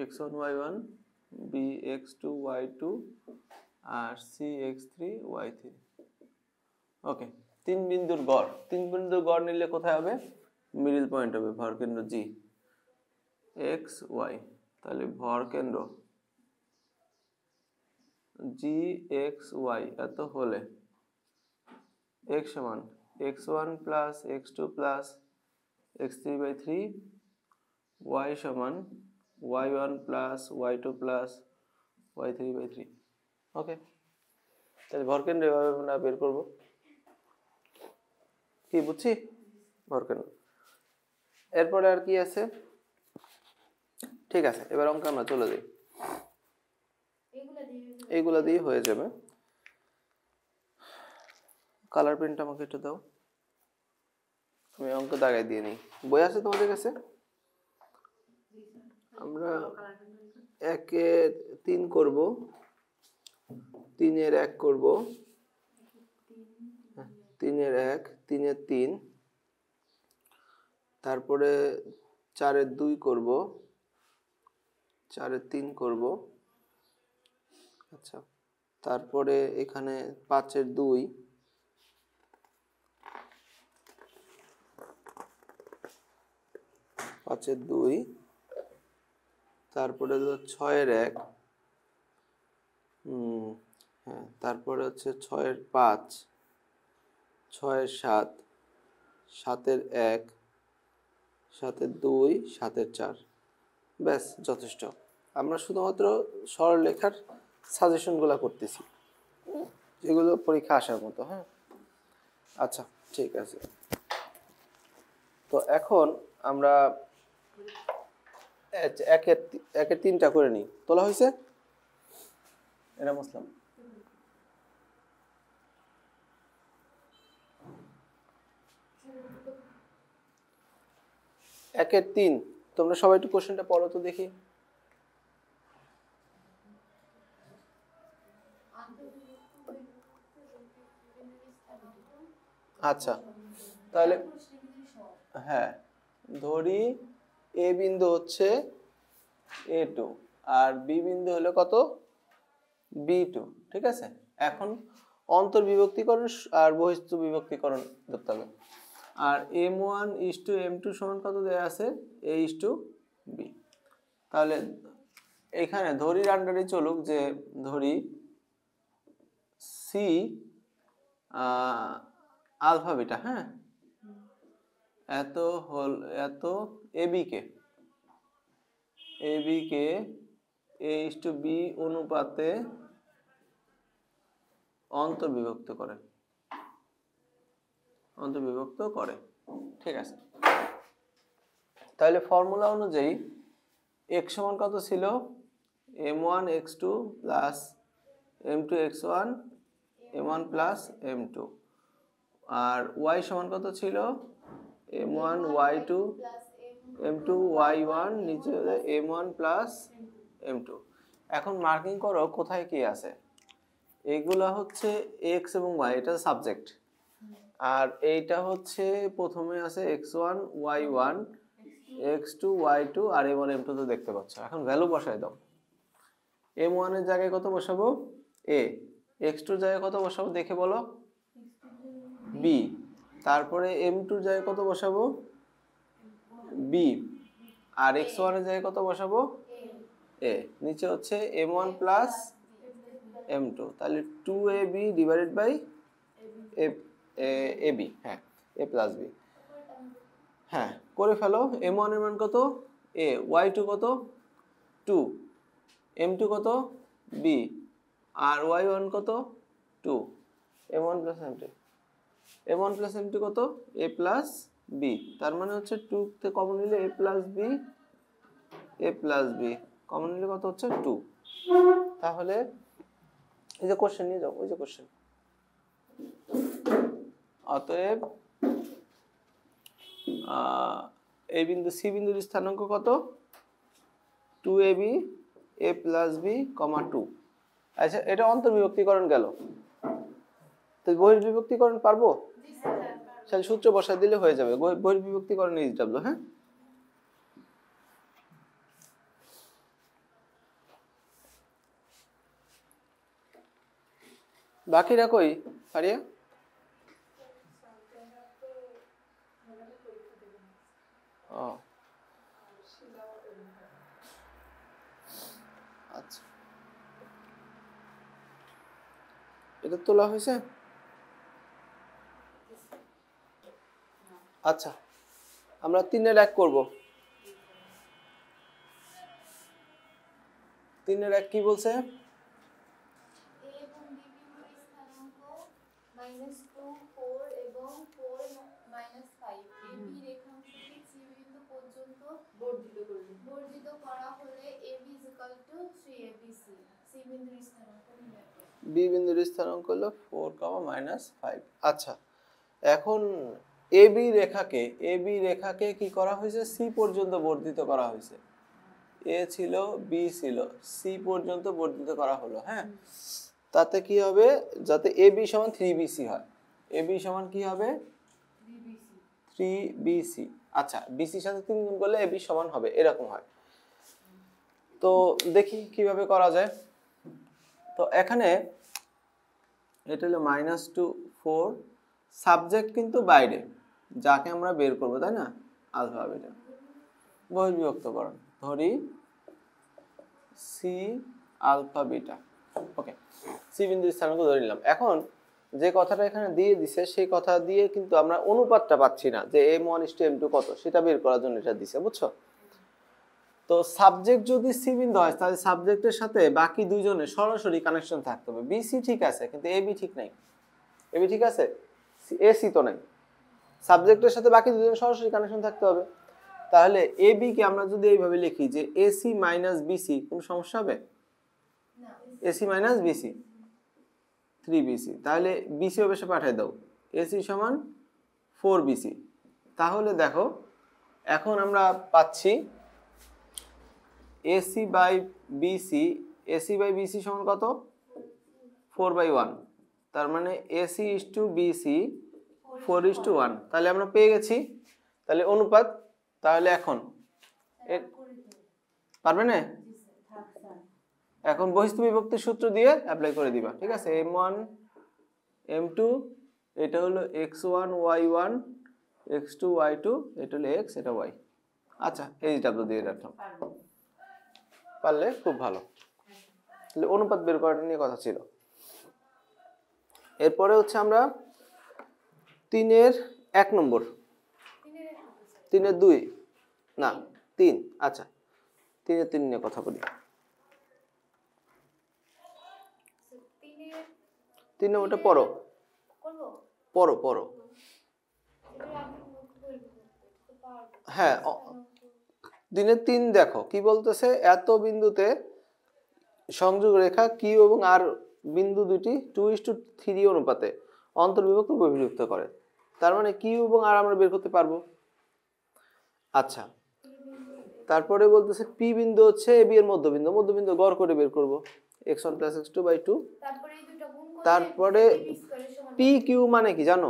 x1 y1 b x2 y2 আর c x3 y3। ওকে, তিন বিন্দুর গড়, তিন বিন্দুর গড় নিলে কোথায় হবে? মিডল পয়েন্ট হবে, ভরকেন্দ্র জি x y। তাহলে ভরকেন্দ্র জি এক্স ওয়াই এত হলে x সমান x1 plus x2 plus x3 by 3, y সমান y1 plus y2 plus y3 by 3। ওকে, তাহলে ভরকেন্দ্র এভাবে আমরা বের করব, কি বুঝছি? ভরকেন্দ্র। এরপরে আর কি আছে? ঠিক আছে, এবার অঙ্কে আমরা চলে যাই, এইগুলা দিয়ে হয়ে যাবে। কালার প্রিন্ট আমাকে একটু দাও, আমি অঙ্ক দাগাই দিয়ে নিই। বই আছে তোমাদের কাছে? আমরা 1-এর 3 করব, 3-এর 1 করব, 3-এর 1, 3-এর 3, তারপরে 4-এর 2 করব, 4-এর 3 করব। আচ্ছা, তারপরে এখানে 5-এর 2, 5-এর 2, তারপরে 6-এর 1, হ্যাঁ, তারপরে হচ্ছে 6-এর 5, 6-এর 7, 7-এর 1, 7-এর 2, 7-এর 4। ব্যাস যথেষ্ট। আমরা শুধুমাত্র সরলরেখার সাজেশনগুলো করতেছি, যেগুলো পরীক্ষা আসার মতো। হ্যাঁ, আচ্ছা ঠিক আছে। তো এখন আমরা 1-এর 3টা করে নিই। তোলা হয়েছে? এটা মুসলাম। একের 3, তোমরা সবাই একটু কোশ্চেনটা পড়ো তো দেখি। আচ্ছা, তাহলে হ্যাঁ, ধরি এ বিন্দু হচ্ছে A2 আর বি বিন্দু হলো কত? B2, ঠিক আছে? এখন অন্তর্বিভক্তিকরণ আর বহিঃস্থ বিভক্তিকরণ ধরতে হবে। আর M1 is to M2 সমান কত দেয়া আছে? A is to B। তাহলে এখানে ধরির আন্ডারে চলুক, যে ধরি C আলফা বিটা, হ্যাঁ, এত AB K A is to B অনুপাতে অন্তর্বিভক্ত করে, ঠিক আছে? তাহলে ফর্মুলা অনুযায়ী x সমান কত ছিল? m1 x2 plus m2 x1 m1 plus m2, আর y সমান কত ছিল? m1 y2 m2 y1 নিচে m1 প্লাস m2। এখন মার্কিং করো কোথায় কি আছে। এগুলা হচ্ছে x এবং y, এটা সাবজেক্ট, আর এইটা হচ্ছে প্রথমে আছে x1 y1 x2 y2 আর m1 m2 তো দেখতে পাচ্ছ। এখন ভ্যালু বসাই দাও। m1 এর জায়গায় কত বসাবো? a। x2 এর জায়গায় কত বসাবো দেখে বলো? b। তারপরে m2 এর জায়গায় কত বসাবো? b। আর x1 এর জায়গায় কত বসাবো? a। নিচে হচ্ছে m1 প্লাস m2, তাহলে 2ab ডিভাইডেড বাই ab, হ্যাঁ, a প্লাস b। হ্যাঁ, করে ফেলো। m1 এর মান কত? a, y2 কত? 2, m2 কত? b, আর y1 কত? 2, m1 plus m2, m1 plus m2 কত? a plus b। তার মানে হচ্ছে 2 তে কমন নিলে a প্লাস b কমন নিলে কত হচ্ছে? 2। তাহলে এই যে কোশ্চেন নিয়ে যাও, ওই যে কোশ্চেন। অতএব এই বিন্দু সি বিন্দুর স্থানাঙ্ক কত? 2ab a plus b, 2। আচ্ছা, এটা অন্তর্বিভক্তিকরণ গেল, তো বহির্বিভক্তিকরণ পারবো? তাহলে সূত্র বসায় দিলে হয়ে যাবে। বহির্বিভক্তিকরণ ইজ ডাব্লিউ। হ্যাঁ, বাকিরা কই? ফারিয়া? ও আচ্ছা, এটা তোলা হয়েছে? আচ্ছা, আমরা 3-এর 1 করব। 3-এর 1 কি বলছে? -2 4 এবং 4 -5 AB রেখাংশকে C বিন্দু পর্যন্ত বর্ধিত করা হলে AB 3ABC C বিন্দুর স্থানাঙ্ক নির্ণয় করো। B বিন্দুর স্থানাঙ্ক হলো 4, -5। আচ্ছা, এখন AB রেখাকে কি করা হয়েছে? C পর্যন্ত বর্ধিত করা হয়েছে। A ছিল, B ছিল, C পর্যন্ত বর্ধিত করা হলো। হ্যাঁ, তাতে কি হবে? যাতে AB সমান 3BC হয়। AB সমান কি হবে? 3BC। আচ্ছা, BC সাথে 3 গুণ করলে AB সমান হবে, এরকম হয়। তো দেখি কিভাবে করা যায়। তো এখানে এটা হলো -2 4, সাবজেক্ট কিন্তু বাইরে, যাকে আমরা বের করব, তাই না? আলফা বিটা বহির্বিভক্তকরণ ধরি C আলফা বিটা। ওকে, C বিন্দুর স্থানাঙ্ক ধরে নিলাম। এখন যে কথাটা এখানে দিয়ে দিছে সেই কথা দিয়ে কিন্তু আমরা অনুপাতটা পাচ্ছি না, যে m1:m2 কত, সেটা বের করার জন্য এটা দিছে, বুঝছো? তো সাবজেক্ট যদি সি বিন্দু হয় তাহলে সাবজেক্টের সাথে বাকি দুইজনের সরাসরি কানেকশন থাকতে হবে। বিসি ঠিক আছে, কিন্তু এবি ঠিক নাই। এবি ঠিক আছে, এসি তো নাই। সাবজেক্টের সাথে বাকি দুইজনের সরাসরি কানেকশন থাকতে হবে। তাহলে এবি কে আমরা যদি এইভাবে লিখি যে এসি মাইনাস বিসি, কোনো সমস্যা হবে? না, এসি মাইনাস বিসি 3বিসি। তাহলে বিসি অবশ্যই পাঠিয়ে দাও, এসি সমান 4বিসি। তাহলে দেখো এখন আমরা পাচ্ছি AC by BC, AC by BC সমান কত? 4/1। তার মানে এসি ইস টু বিসি 4:1। তাহলে আমরা পেয়ে গেছি তাহলে অনুপাত। তাহলে এখন পারবে না? এখন বহিস্থ বিভক্তির সূত্র দিয়ে অ্যাপ্লাই করে দিবা, ঠিক আছে? m1 m2, এটা হলো x1 y1 x2 y2, এটা হলো x, এটা y। আচ্ছা, এই ডাব্লিউ দিয়ে রাখলাম। পারলে খুব ভালো। তাহলে অনুপাত বের করাটা নিয়ে কথা ছিল। এরপরে হচ্ছে আমরা 3-এর 1 নম্বর, 3-এর 2 না 3, আচ্ছা 3-এর 3 নিয়ে কথা বলি। 3 নম্বরটা পড়ো পড়ো পড়ো। হ্যাঁ, 3-এর 3 দেখো কি বলতেছে, এত বিন্দুতে সংযোগ রেখা কিউ এবং আর বিন্দু দুটি 2:3 অনুপাতে অন্তর্বিভক্ত বহির্বিভক্ত করে। তার মানে কিউ এবং আর আমরা বের করতে পারবো। আচ্ছা, তারপরে বলতেছে পি বিন্দু হচ্ছে এবি এর মধ্যবিন্দু, মধ্যবিন্দু গড় করে বের করব x1 + x2/2। তারপরে পি কিউ মানে কি জানো?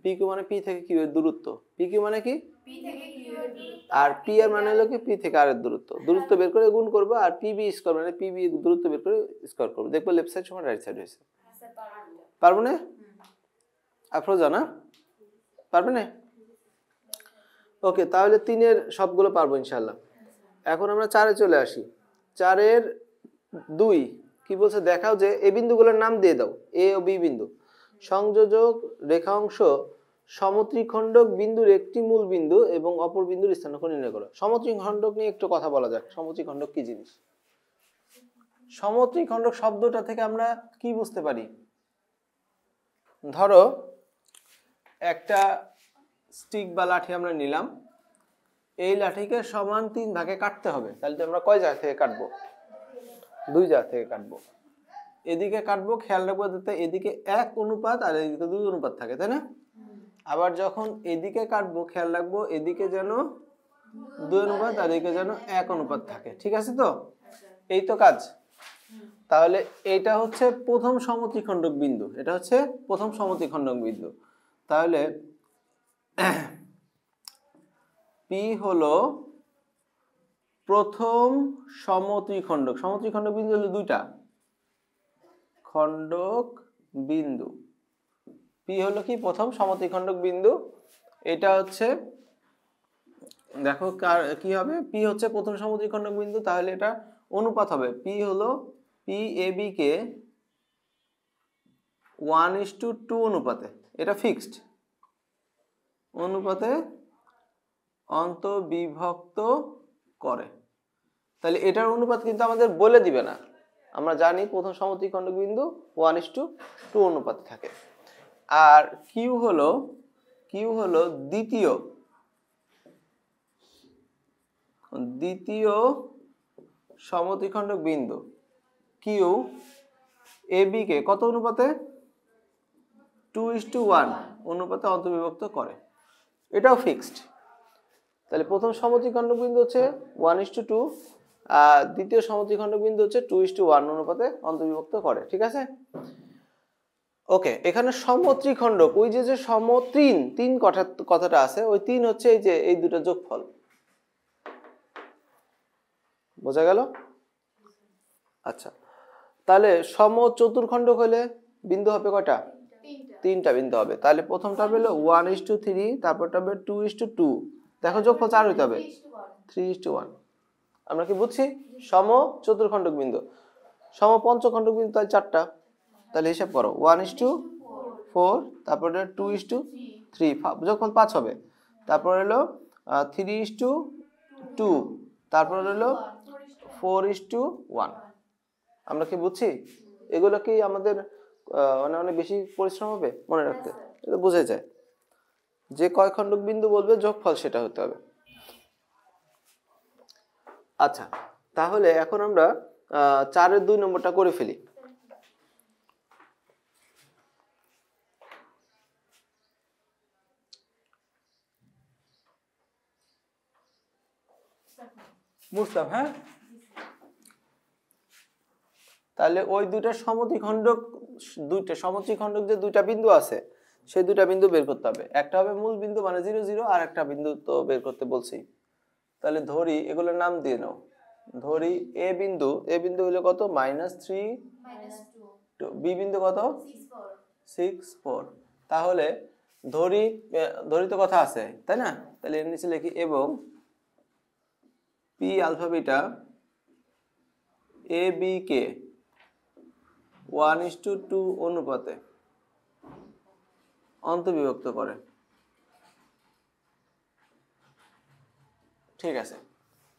পি কিউ মানে পি থেকে কিউ এর দূরত্ব। পি কিউ মানে কি? পি থেকে কিউ এর দূরত্ব। আর পি এর মানে হলো কি পি থেকে আর এর দূরত্ব। দূরত্ব বের করে গুণ করব, আর পিবি স্কয়ার মানে পিবি এর দূরত্ব বের করে স্কয়ার করব। দেখবো লেফট সাইড সমান রাইট সাইড হয়েছে। পারবো না? আফরোজা না পারবে না? ওকে, তাহলে 3-এর সবগুলো পারবো ইনশাআল্লাহ। এখন আমরা 4-এ চলে আসি। 4-এর 2 কি বলছে দেখাও যে এই বিন্দুগুলোর নাম দিয়ে দাও, এ ও বি বিন্দু। সংযোজক রেখাংশ সমত্রিখণ্ডক বিন্দুর একটি মূল বিন্দু এবং অপর বিন্দুর স্থানাঙ্ক নির্ণয় করো। সমত্রিখণ্ডক নিয়ে একটু কথা বলা যাক। সমত্রিখণ্ডক কি জিনিস? সমত্রিখণ্ডক শব্দটা থেকে আমরা কি বুঝতে পারি? ধরো একটা স্টিক বা লাঠি আমরা নিলাম, এই লাঠিকে সমান 3 ভাগে কাটতে হবে। তাহলে তো আমরা কয় জায়গা থেকে কাটবো? 2 জায়গা থেকে কাটবো। এদিকে কাটবো, খেয়াল রাখবো যাতে এদিকে 1 অনুপাত আর এদিকে 2 অনুপাত থাকে, তাই না? আবার যখন এদিকে কাটবো খেয়াল রাখবো এদিকে যেন 2 অনুপাত আর এদিকে যেন 1 অনুপাত থাকে। ঠিক আছে তো? এই তো কাজ। তাহলে এইটা হচ্ছে প্রথম সমত্রিখণ্ডক বিন্দু, এটা হচ্ছে প্রথম সমত্রিখণ্ডক বিন্দু। তাহলে পি হলো প্রথম সমত্রিখণ্ডক। সমত্রিখণ্ডক বিন্দু হলো 2টা খণ্ডক বিন্দু। পি হলো কি প্রথম সমত্রিখণ্ডক বিন্দু। এটা হচ্ছে দেখো কি হবে, পি হচ্ছে প্রথম সমত্রিখণ্ডক বিন্দু, তাহলে এটা অনুপাত হবে। পি হলো পি এ বি কে 1:2 অনুপাতে, এটা ফিক্সড অনুপাতে অন্তর্বিভক্ত করে। তাহলে এটার অনুপাত কিন্তু আমাদের বলে দিবে না, আমরা জানি প্রথম সমত্রিখণ্ডক বিন্দু 1:2 অনুপাতে থাকে। আর কিউ হলো দ্বিতীয় সমদ্বিখণ্ডক বিন্দু। কিউ এ বি কে কত অনুপাতে 2:1 অনুপাতে অন্তর্বিভক্ত করে, এটাও ফিক্সড। তাহলে প্রথম সমদ্বিখণ্ডক বিন্দু হচ্ছে 1:2 আর দ্বিতীয় সমদ্বিখণ্ডক বিন্দু হচ্ছে 2:1 অনুপাতে অন্তর্বিভক্ত করে। ঠিক আছে, ওকে। এখানে সমত্রিখণ্ডক, ওই যে তিন কথাটা আছে, ওই তিন হচ্ছে এই যে এই দুটো যোগফল। বোঝা গেল? আচ্ছা, তাহলে সমচতুর্খণ্ডক হলে বিন্দু হবে কয়টা? তিনটা বিন্দু হবে। তাহলে প্রথমটা হবে 1:3, তারপরটা হবে 2:2। দেখো যোগফল 4 হইতে হবে 3:1। আমরা কি বুঝছি? সমচতুর্খণ্ডক বিন্দু। সমপঞ্চখণ্ডক বিন্দু তাহলে 4টা। তাহলে হিসাব করো 1:4, তারপরে 2:3, যোগফল 5 হবে। তারপর হলো 3:2, তারপর হলো 4:1। আমরা কি বুঝছি? এগুলো কি আমাদের অনেক বেশি পরিশ্রম হবে মনে রাখতে? এটা বোঝা যায়, যে কয় খণ্ডক বিন্দু বলবে যোগফল সেটা হতে হবে। আচ্ছা, তাহলে এখন আমরা 4-এর 2 নম্বরটা করে ফেলি। বুঝতাম, হ্যাঁ। তাহলে ওই দুইটা সমদ্বিখণ্ডক যে দুইটা বিন্দু আছে, সেই দুইটা বিন্দু বের করতে হবে। একটা হবে মূল বিন্দু মানে 0, 0, আর একটা বিন্দু তো বের করতে বলছি। তাহলে ধরি, এগুলোর নাম দিয়ে নাও। ধরি এ বিন্দু হলো কত? -3, বি বিন্দু কত? 6, 4। তাহলে ধরি তো কথা আছে, তাই না? তাহলে এর নিচে লিখি এবং P alpha beta A B কে 1:2 অনুপাতে অন্তর্বিভক্ত করে। ঠিক আছে,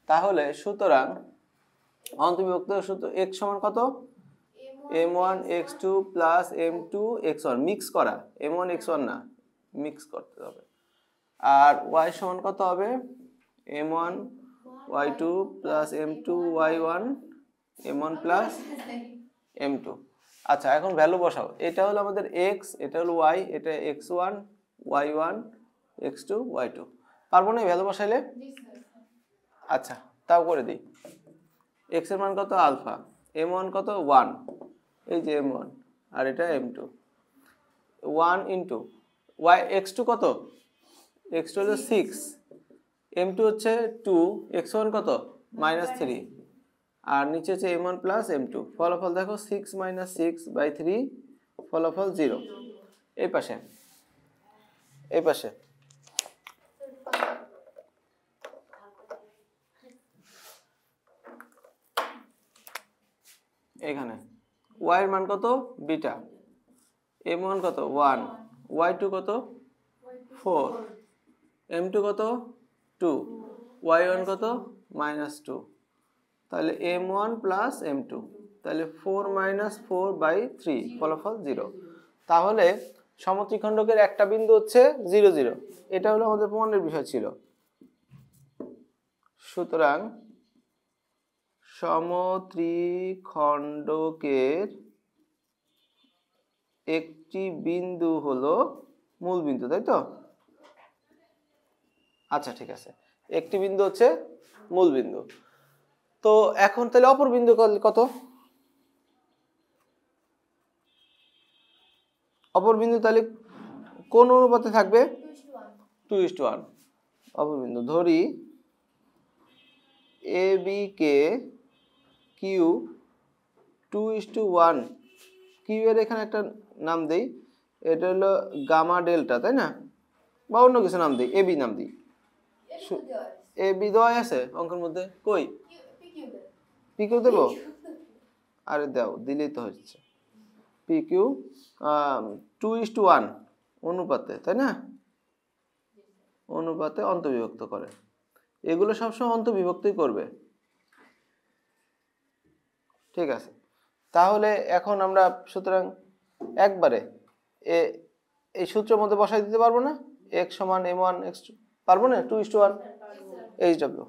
তাহলে সুতরাং অন্তর্বিভক্ত সূত্র x সমান কত? m1 x2 plus m2 x1, mix করা, m1 x1 না, মিক্স করতে হবে। আর y সমান কত হবে? m1 y2 plus m2 y1, m1 plus m2। আচ্ছা, এখন ভ্যালু বসাও। এটা হলো আমাদের x, এটা হলো y, এটা x1 y1 x2 y2। পারবো না ভ্যালু বসাইলে? আচ্ছা, তাও করে দিই। x এর মান কত? আলফা। m1 কত? 1, এই যে m1, আর এটা m2। 1 ইন্টু y, x2 কত? x2 হলো 6, m2 হচ্ছে 2, x1 কত? -3, আর নিচে হচ্ছে m1 প্লাস m2। ফলাফল দেখো 6 - 6/3, ফলাফল 0। এই পাশে এখানে y এর মান কত? বিটা। m1 কত? 1, y2 কত? 4, m2 কত? 2, y1 কত? -2। তাহলে m1 প্লাস m2, তাহলে 4 - 4/3, ফলাফল 0। তাহলে সমত্রিখণ্ডকের একটা বিন্দু হচ্ছে 0, 0। এটা হলো আমাদের প্রমাণের বিষয় ছিল। সুতরাং সমত্রিখণ্ডকের একটি বিন্দু হলো মূল বিন্দু, তাই তো? আচ্ছা, ঠিক আছে, একটি বিন্দু হচ্ছে মূল বিন্দু। তো এখন তাহলে অপর বিন্দু কত? অপর বিন্দু তাহলে কোন অনুপাতে থাকবে? 2:1 অপর বিন্দু। ধরি A B K Q 2:1, Q এর এখানে একটা নাম দেই, এটা হলো গামা ডেল্টা, তাই না? বা অন্য কিছু নাম দিই, এবি নাম দিই। এবি দেওয়া আছে অঙ্কের মধ্যে? কই পি কিউ দেবো? আরে দাও, দিলেই তো হচ্ছে। পি কিউ 2:1 অনুপাতে, তাই না? অনুপাতে অন্তর্বিভক্ত করে। এগুলো সবসময় অন্তর্বিভক্তই করবে। ঠিক আছে, তাহলে এখন আমরা সুতরাং একবারে এই সূত্রের মধ্যে বসাই দিতে পারবো না? x সমান m1 x2 পারবো না? 2:1 HW।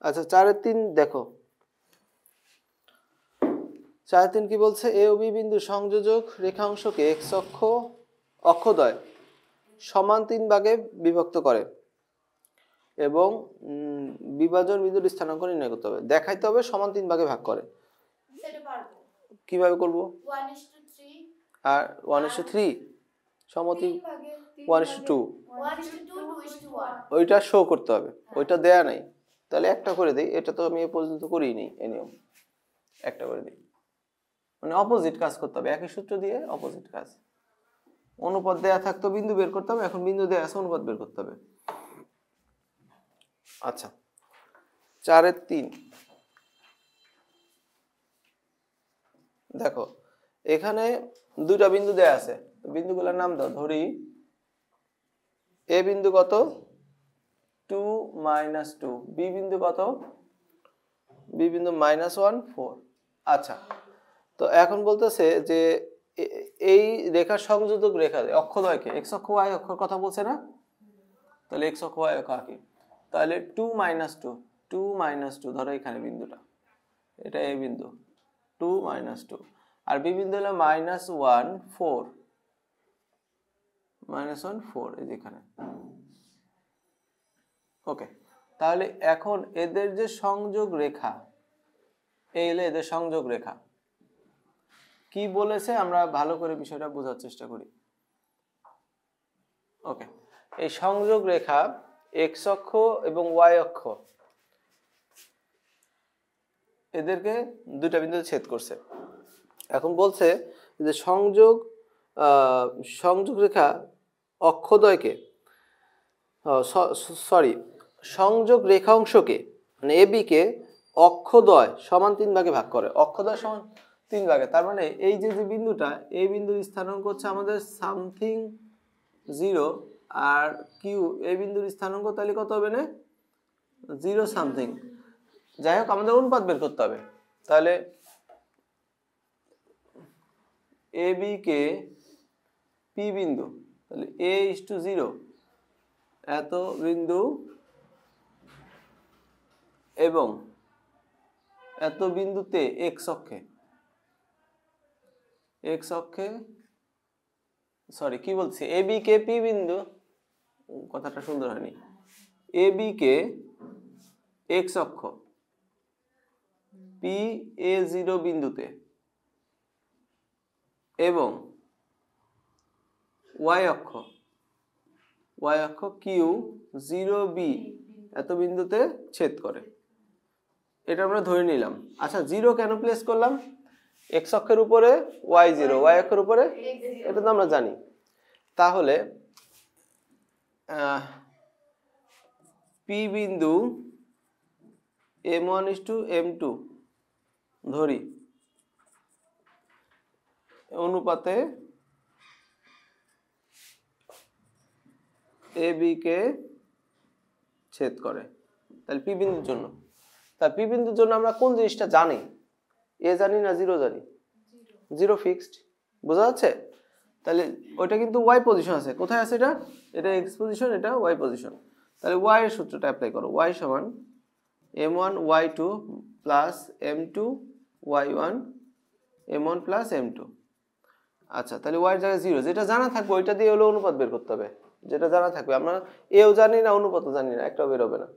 আচ্ছা 4-3 দেখো, 4-3 কি বলছে? এ ও বি বিন্দু সংযোজক রেখাংশকে x অক্ষ অক্ষদ্বয় সমান 3 ভাগে বিভক্ত করে এবং বিভাজন বিন্দুর স্থানাঙ্ক নির্ণয় করতে হবে। দেখাইতে হবে সমান 3 ভাগে ভাগ করে। সেটা পারবো। কিভাবে করব? 1:3 আর 1:3 সমতি 1:2 1:2 ওইটা শো করতে হবে, ওইটা দেয়া নাই। তাহলে একটা করে দেই, এটা তো আমি এ পর্যন্ত করিই নি, এই নিয়ম একটা করে দিই। মানে অপোজিট কাজ করতে হবে, একই সূত্র দিয়ে অপোজিট কাজ। অনুপাত দেয়া থাকতো বিন্দু বের করতে হবে, এখন বিন্দু দেয়া আছে অনুপাত বের করতে হবে। আচ্ছা 4-3 দেখো, এখানে দুইটা বিন্দু দেয়া আছে, বিন্দুগুলোর নাম দাও। ধরি এ বিন্দু কত? 2 - 2, বি বিন্দু কত? বি বিন্দু -1 4। আচ্ছা, তো এখন বলতেছে যে এই রেখার সংযোজক রেখা অক্ষদ্বয়কে x অক্ষ y অক্ষর কথা বলছে না? তাহলে x অক্ষ y অক্ষ আঁকি। তাহলে 2 - 2 ধরো এখানে বিন্দুটা, এটা a বিন্দু, 2 - 2, আর বি বিন্দু হলো -1 4, -1 4 এই যেখানে। ওকে, তাহলে এখন এদের যে সংযোগ রেখা, এই হলো এদের সংযোগ রেখা। কি বলেছে আমরা ভালো করে বিষয়টা বোঝার চেষ্টা করি। ওকে, এই সংযোগ রেখা x অক্ষ এবং y অক্ষ এদেরকে দুইটা বিন্দুতে ছেদ করছে। এখন বলছে যে সংযোগ রেখা অক্ষদ্বয়কে সংযোগ রেখাংশকে মানে এবি কে অক্ষদ্বয় সমান 3 ভাগে ভাগ করে। অক্ষদ্বয় সমান 3 ভাগে, তার মানে এই যে বিন্দুটা, এই বিন্দুর স্থানাঙ্ক হচ্ছে আমাদের সামথিং 0, আর কিউ এই বিন্দুর স্থানাঙ্ক তাহলে কত হবে না? 0 সামথিং। যাই হোক, আমাদের অনুপাত বের করতে হবে। তাহলে এ বি কে পি বিন্দু, তাহলে a:0 এত বিন্দু এবং এত বিন্দুতে x অক্ষে সরি কি বলছি, এ বি কে পি বিন্দু, কথাটা সুন্দর হয়নি, এ বি কে x অক্ষ পি a0 বিন্দুতে এবং y অক্ষ কিউ 0b এত বিন্দুতে ছেদ করে। এটা আমরা ধরে নিলাম। আচ্ছা, 0 কেন প্লেস করলাম? x অক্ষের উপরে y0, y অক্ষের উপরে, এটা তো আমরা জানি। তাহলে পি বিন্দু m1:m2 ধরি, অনুপাতে এ বি কে ছেদ করে। তাহলে পি বিন্দুর জন্য, তাহলে পি বিন্দুর জন্য আমরা কোন জিনিসটা জানি? এ জানি না 0 জানি? 0 ফিক্সড, বোঝা যাচ্ছে? তাহলে ওইটা কিন্তু ওয়াই পজিশন আছে। কোথায় আছে এটা? এটা এক্স পজিশন, এটা ওয়াই পজিশন। তাহলে ওয়াই এর সূত্রটা অ্যাপ্লাই করো। ওয়াই সমান m1 y2 plus m2 y1 m1 plus m2। আচ্ছা, তাহলে ওয়াই এর জায়গায় 0, যেটা জানা থাকবে ওইটা দিয়ে হলো অনুপাত বের করতে হবে। যেটা জানা থাকবে, আমরা এও জানি না অনুপাতও জানি না, একটাও বের হবে না।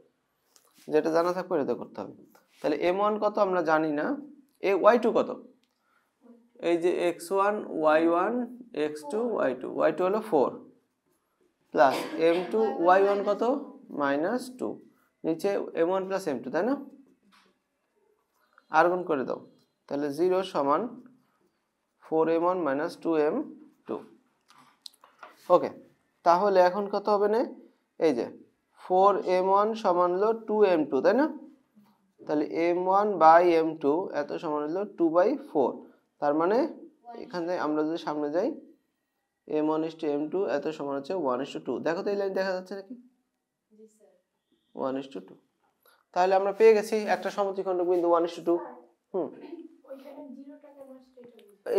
যেটা জানা থাকবে এটা করতে হবে। তাহলে m1 কত আমরা জানি না, y2 কত? এই যে x1 y1 x2 y2, y2 হলো 4 প্লাস m2 y1 কত? -2, নিচে m1 প্লাস m2, তাই না? আর গুণ করে দাও, তাহলে 0 সমান 4m1 - 2m2। ওকে, তাহলে এখন কত হবে না? এই যে 4m1 সমান হলো 2m2, তাই না? তাহলে m1/m2 এত সমান হলো 2/4। তার মানে এখানে আমরা যদি সামনে যাই, m1:m2 এত সমান হচ্ছে 1:2। দেখো তো এই লাইন দেখা যাচ্ছে নাকি? 1:2। তাহলে আমরা পেয়ে গেছি একটা সমদ্বিখণ্ডক বিন্দু 1:2।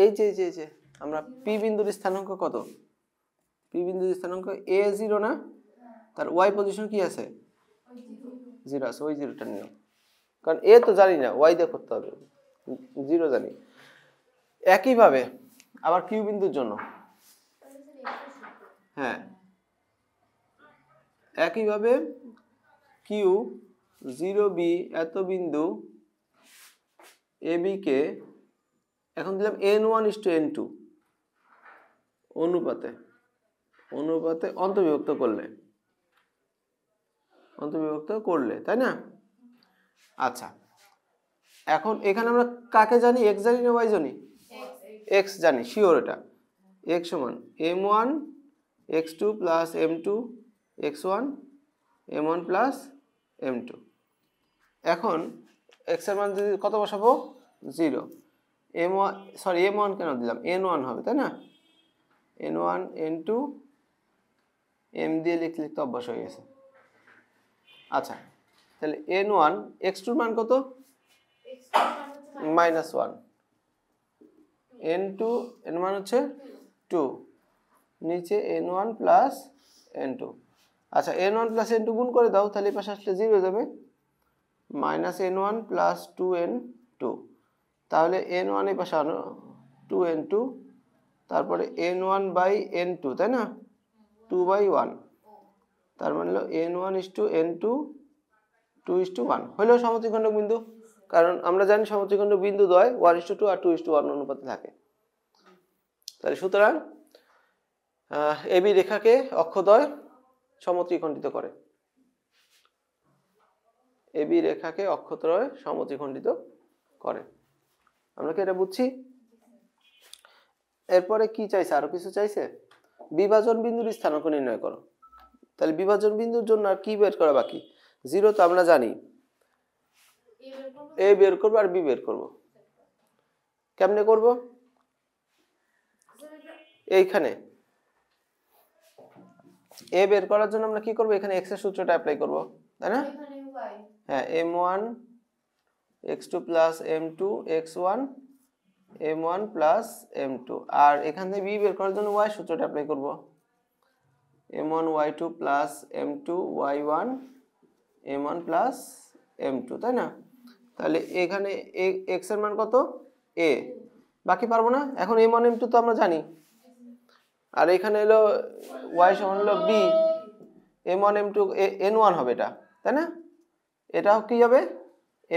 এই যে আমরা পি বিন্দুর স্থানাঙ্ক কত? পি বিন্দুর স্থানাঙ্ক a0 না? তার y পজিশন কি আছে? 0 আছে, ওই জিরোটা নিও, কারণ এ তো জানি না, y দিয়ে করতে হবে, 0 জানি। একইভাবে আবার কিউ বিন্দুর জন্য, হ্যাঁ একইভাবে কিউ 0b এত বিন্দু ab কে এখন দিলাম n1:n2 অনুপাতে অন্তর্বিভক্ত করলে, তাই না? আচ্ছা, এখন এখানে আমরা কাকে জানি? x জানি না y জানি? x জানি, শিওর। এটা x সমান m1 x2 plus m2 x1 m1 plus m2। এখন x এর মান যদি কত বসাবো? 0। m1 কেন দিলাম? n1 হবে, তাই না? n1 n2 m দিয়ে লিখলে তো অভ্যাস হয়ে গেছে। আচ্ছা, তাহলে n1 x2 এর মান কত? -1। n2 এর মান হচ্ছে 2, নিচে n1 প্লাস n2। আচ্ছা, n1 প্লাস n2 গুণ করে দাও, তাহলে এই পাশে আসলে 0 যাবে, -n1 প্লাস 2n2। তাহলে n1 এই পাশে আনো 2n2, তারপরে n1/n2, তাই না? 2/1, তার মানে হলো n1:n2 2:1 হলো সমদ্বিখণ্ডক বিন্দু। কারণ আমরা জানি সমদ্বিখণ্ডক বিন্দু দ্বয় 1:2 আর 2:1 অনুপাতে থাকে। তাহলে সুতরাং এবি রেখাকে অক্ষদ্বয় সমদ্বিখণ্ডিত করে। এবি রেখাকে অক্ষদ্বয় সমদ্বিখণ্ডিত করে। আমরা কি এটা বুঝছি? এরপরে কি চাইছে? আরো কিছু চাইছে। বিভাজন বিন্দুর স্থানাঙ্ক নির্ণয় করো। তাহলে বিভাজন বিন্দুর জন্য আর কি বের করা বাকি? 0 তো আমরা জানি, এ বের করবো আর বি বের করবো। কেমনে করব? এইখানে এ বের করার জন্য আমরা কি করব? এখানে x এর সূত্রটা অ্যাপ্লাই করব, তাই না? হ্যাঁ, m1 x2 plus m2 x1 m1 plus m2। আর এখান থেকে b বের করার জন্য y সূত্রটা অ্যাপ্লাই করব, m1 y2 plus m2 y1 m1 plus m2, তাই না? তাহলে এখানে x এর মান কত? a। বাকি পারবো না, এখন m1 m2 তো আমরা জানি, আর এখানে হলো y সমান হলো b, m1 m2 n1 হবে এটা, তাই না? এটাও কি হবে?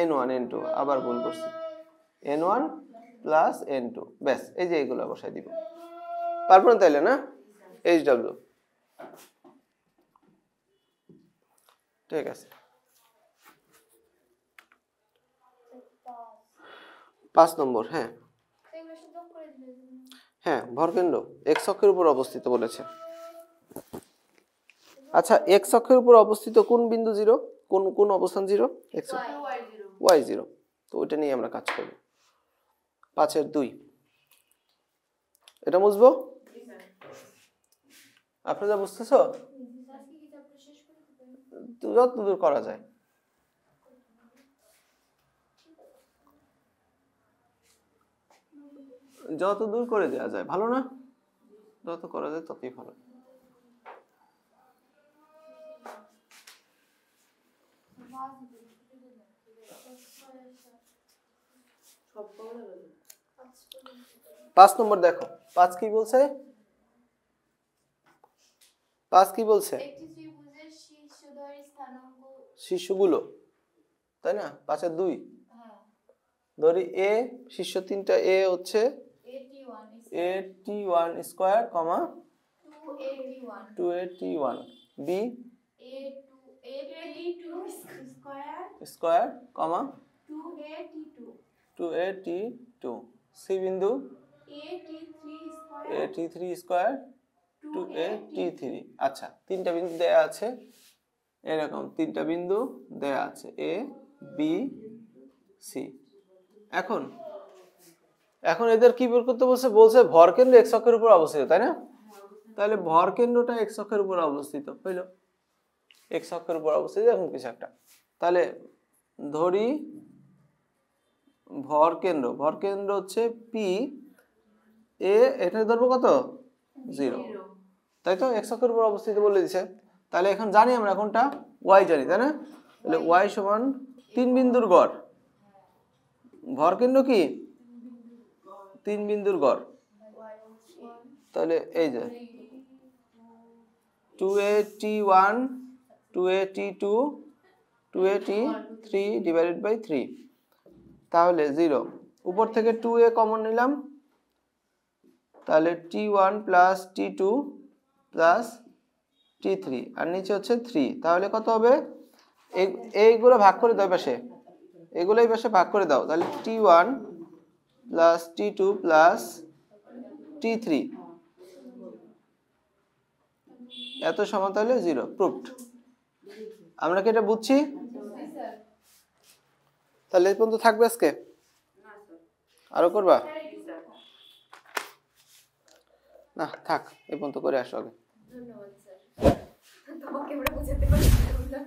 n1 n2, আবার ভুল করছি, n1 প্লাস n2। ব্যাস, এই যে এইগুলো বসাই দিব। পারবো না তাইলে, না? hw, ঠিক আছে। 5 নম্বর, হ্যাঁ হ্যাঁ, ভরকেন্দ্র x অক্ষের উপর অবস্থিত বলেছে। আচ্ছা, x অক্ষের উপর অবস্থিত কোন বিন্দু 0? কোন অবস্থান 0? x y0। তো ওইটা নিয়ে আমরা কাজ করব। 5-2 এটা বুঝবো? আপনারা বুঝতেছো? যত দূর করা যায়। যত দূর করে দেওয়া যায় ভালো না? যত করা যায় ততই ভালো। পাঁচ নম্বর দেখো, 5 কি বলছে? 5 কি বলছে? শীর্ষগুলো, তাই না? 5-2 ধরি a, শীর্ষ তিনটা a হচ্ছে at1 square, 2at1, b square, 2at2, c বিন্দু at3 স্কয়ার, 2at3। আচ্ছা, তিনটা বিন্দু দেয়া আছে, এরকম তিনটা বিন্দু দেয়া আছে a b c। এখন এদের কি বের করতে বলছে? বলছে ভরকেন্দ্র x অক্ষের উপর অবস্থিত, তাই না? তাহলে ভর কেন্দ্রটা এক্স অক্ষের উপর অবস্থিত হইল, এক্স অক্ষের উপর অবস্থিত এরকম কিছু একটা। তাহলে ধরি ভর কেন্দ্র হচ্ছে পি এ, এটা ধরবো কত 0, তাই তো এক্স অক্ষের উপর অবস্থিত বলে দিছে। তাহলে এখন জানি আমরা কোনটা ওয়াই জানি, তাই না? তাহলে ওয়াই সমান 3 বিন্দুর গড়, ভর কেন্দ্র কি 3 বিন্দুর গড়। তাহলে এই যে 2at1 2at2 2at3 divided by 3, তাহলে 0, উপর থেকে 2a কমন নিলাম, তাহলে t1 plus t2 plus t3, আর নিচে হচ্ছে 3, তাহলে কত হবে? এইগুলো ভাগ করে দাও পাশে, এগুলো এই পাশে ভাগ করে দাও, তাহলে t1 plus t2 plus t3 এত সমান তাহলে 0, প্রুভড। আমরা কি এটা বুঝছি? তাহলে এই পর্যন্ত থাকবে আজকে, আরো করবা? না থাক, এই পর্যন্ত করে আসো আগে। ধন্যবাদ স্যার, তোমাকে আমরা বুঝাতে পারছি না।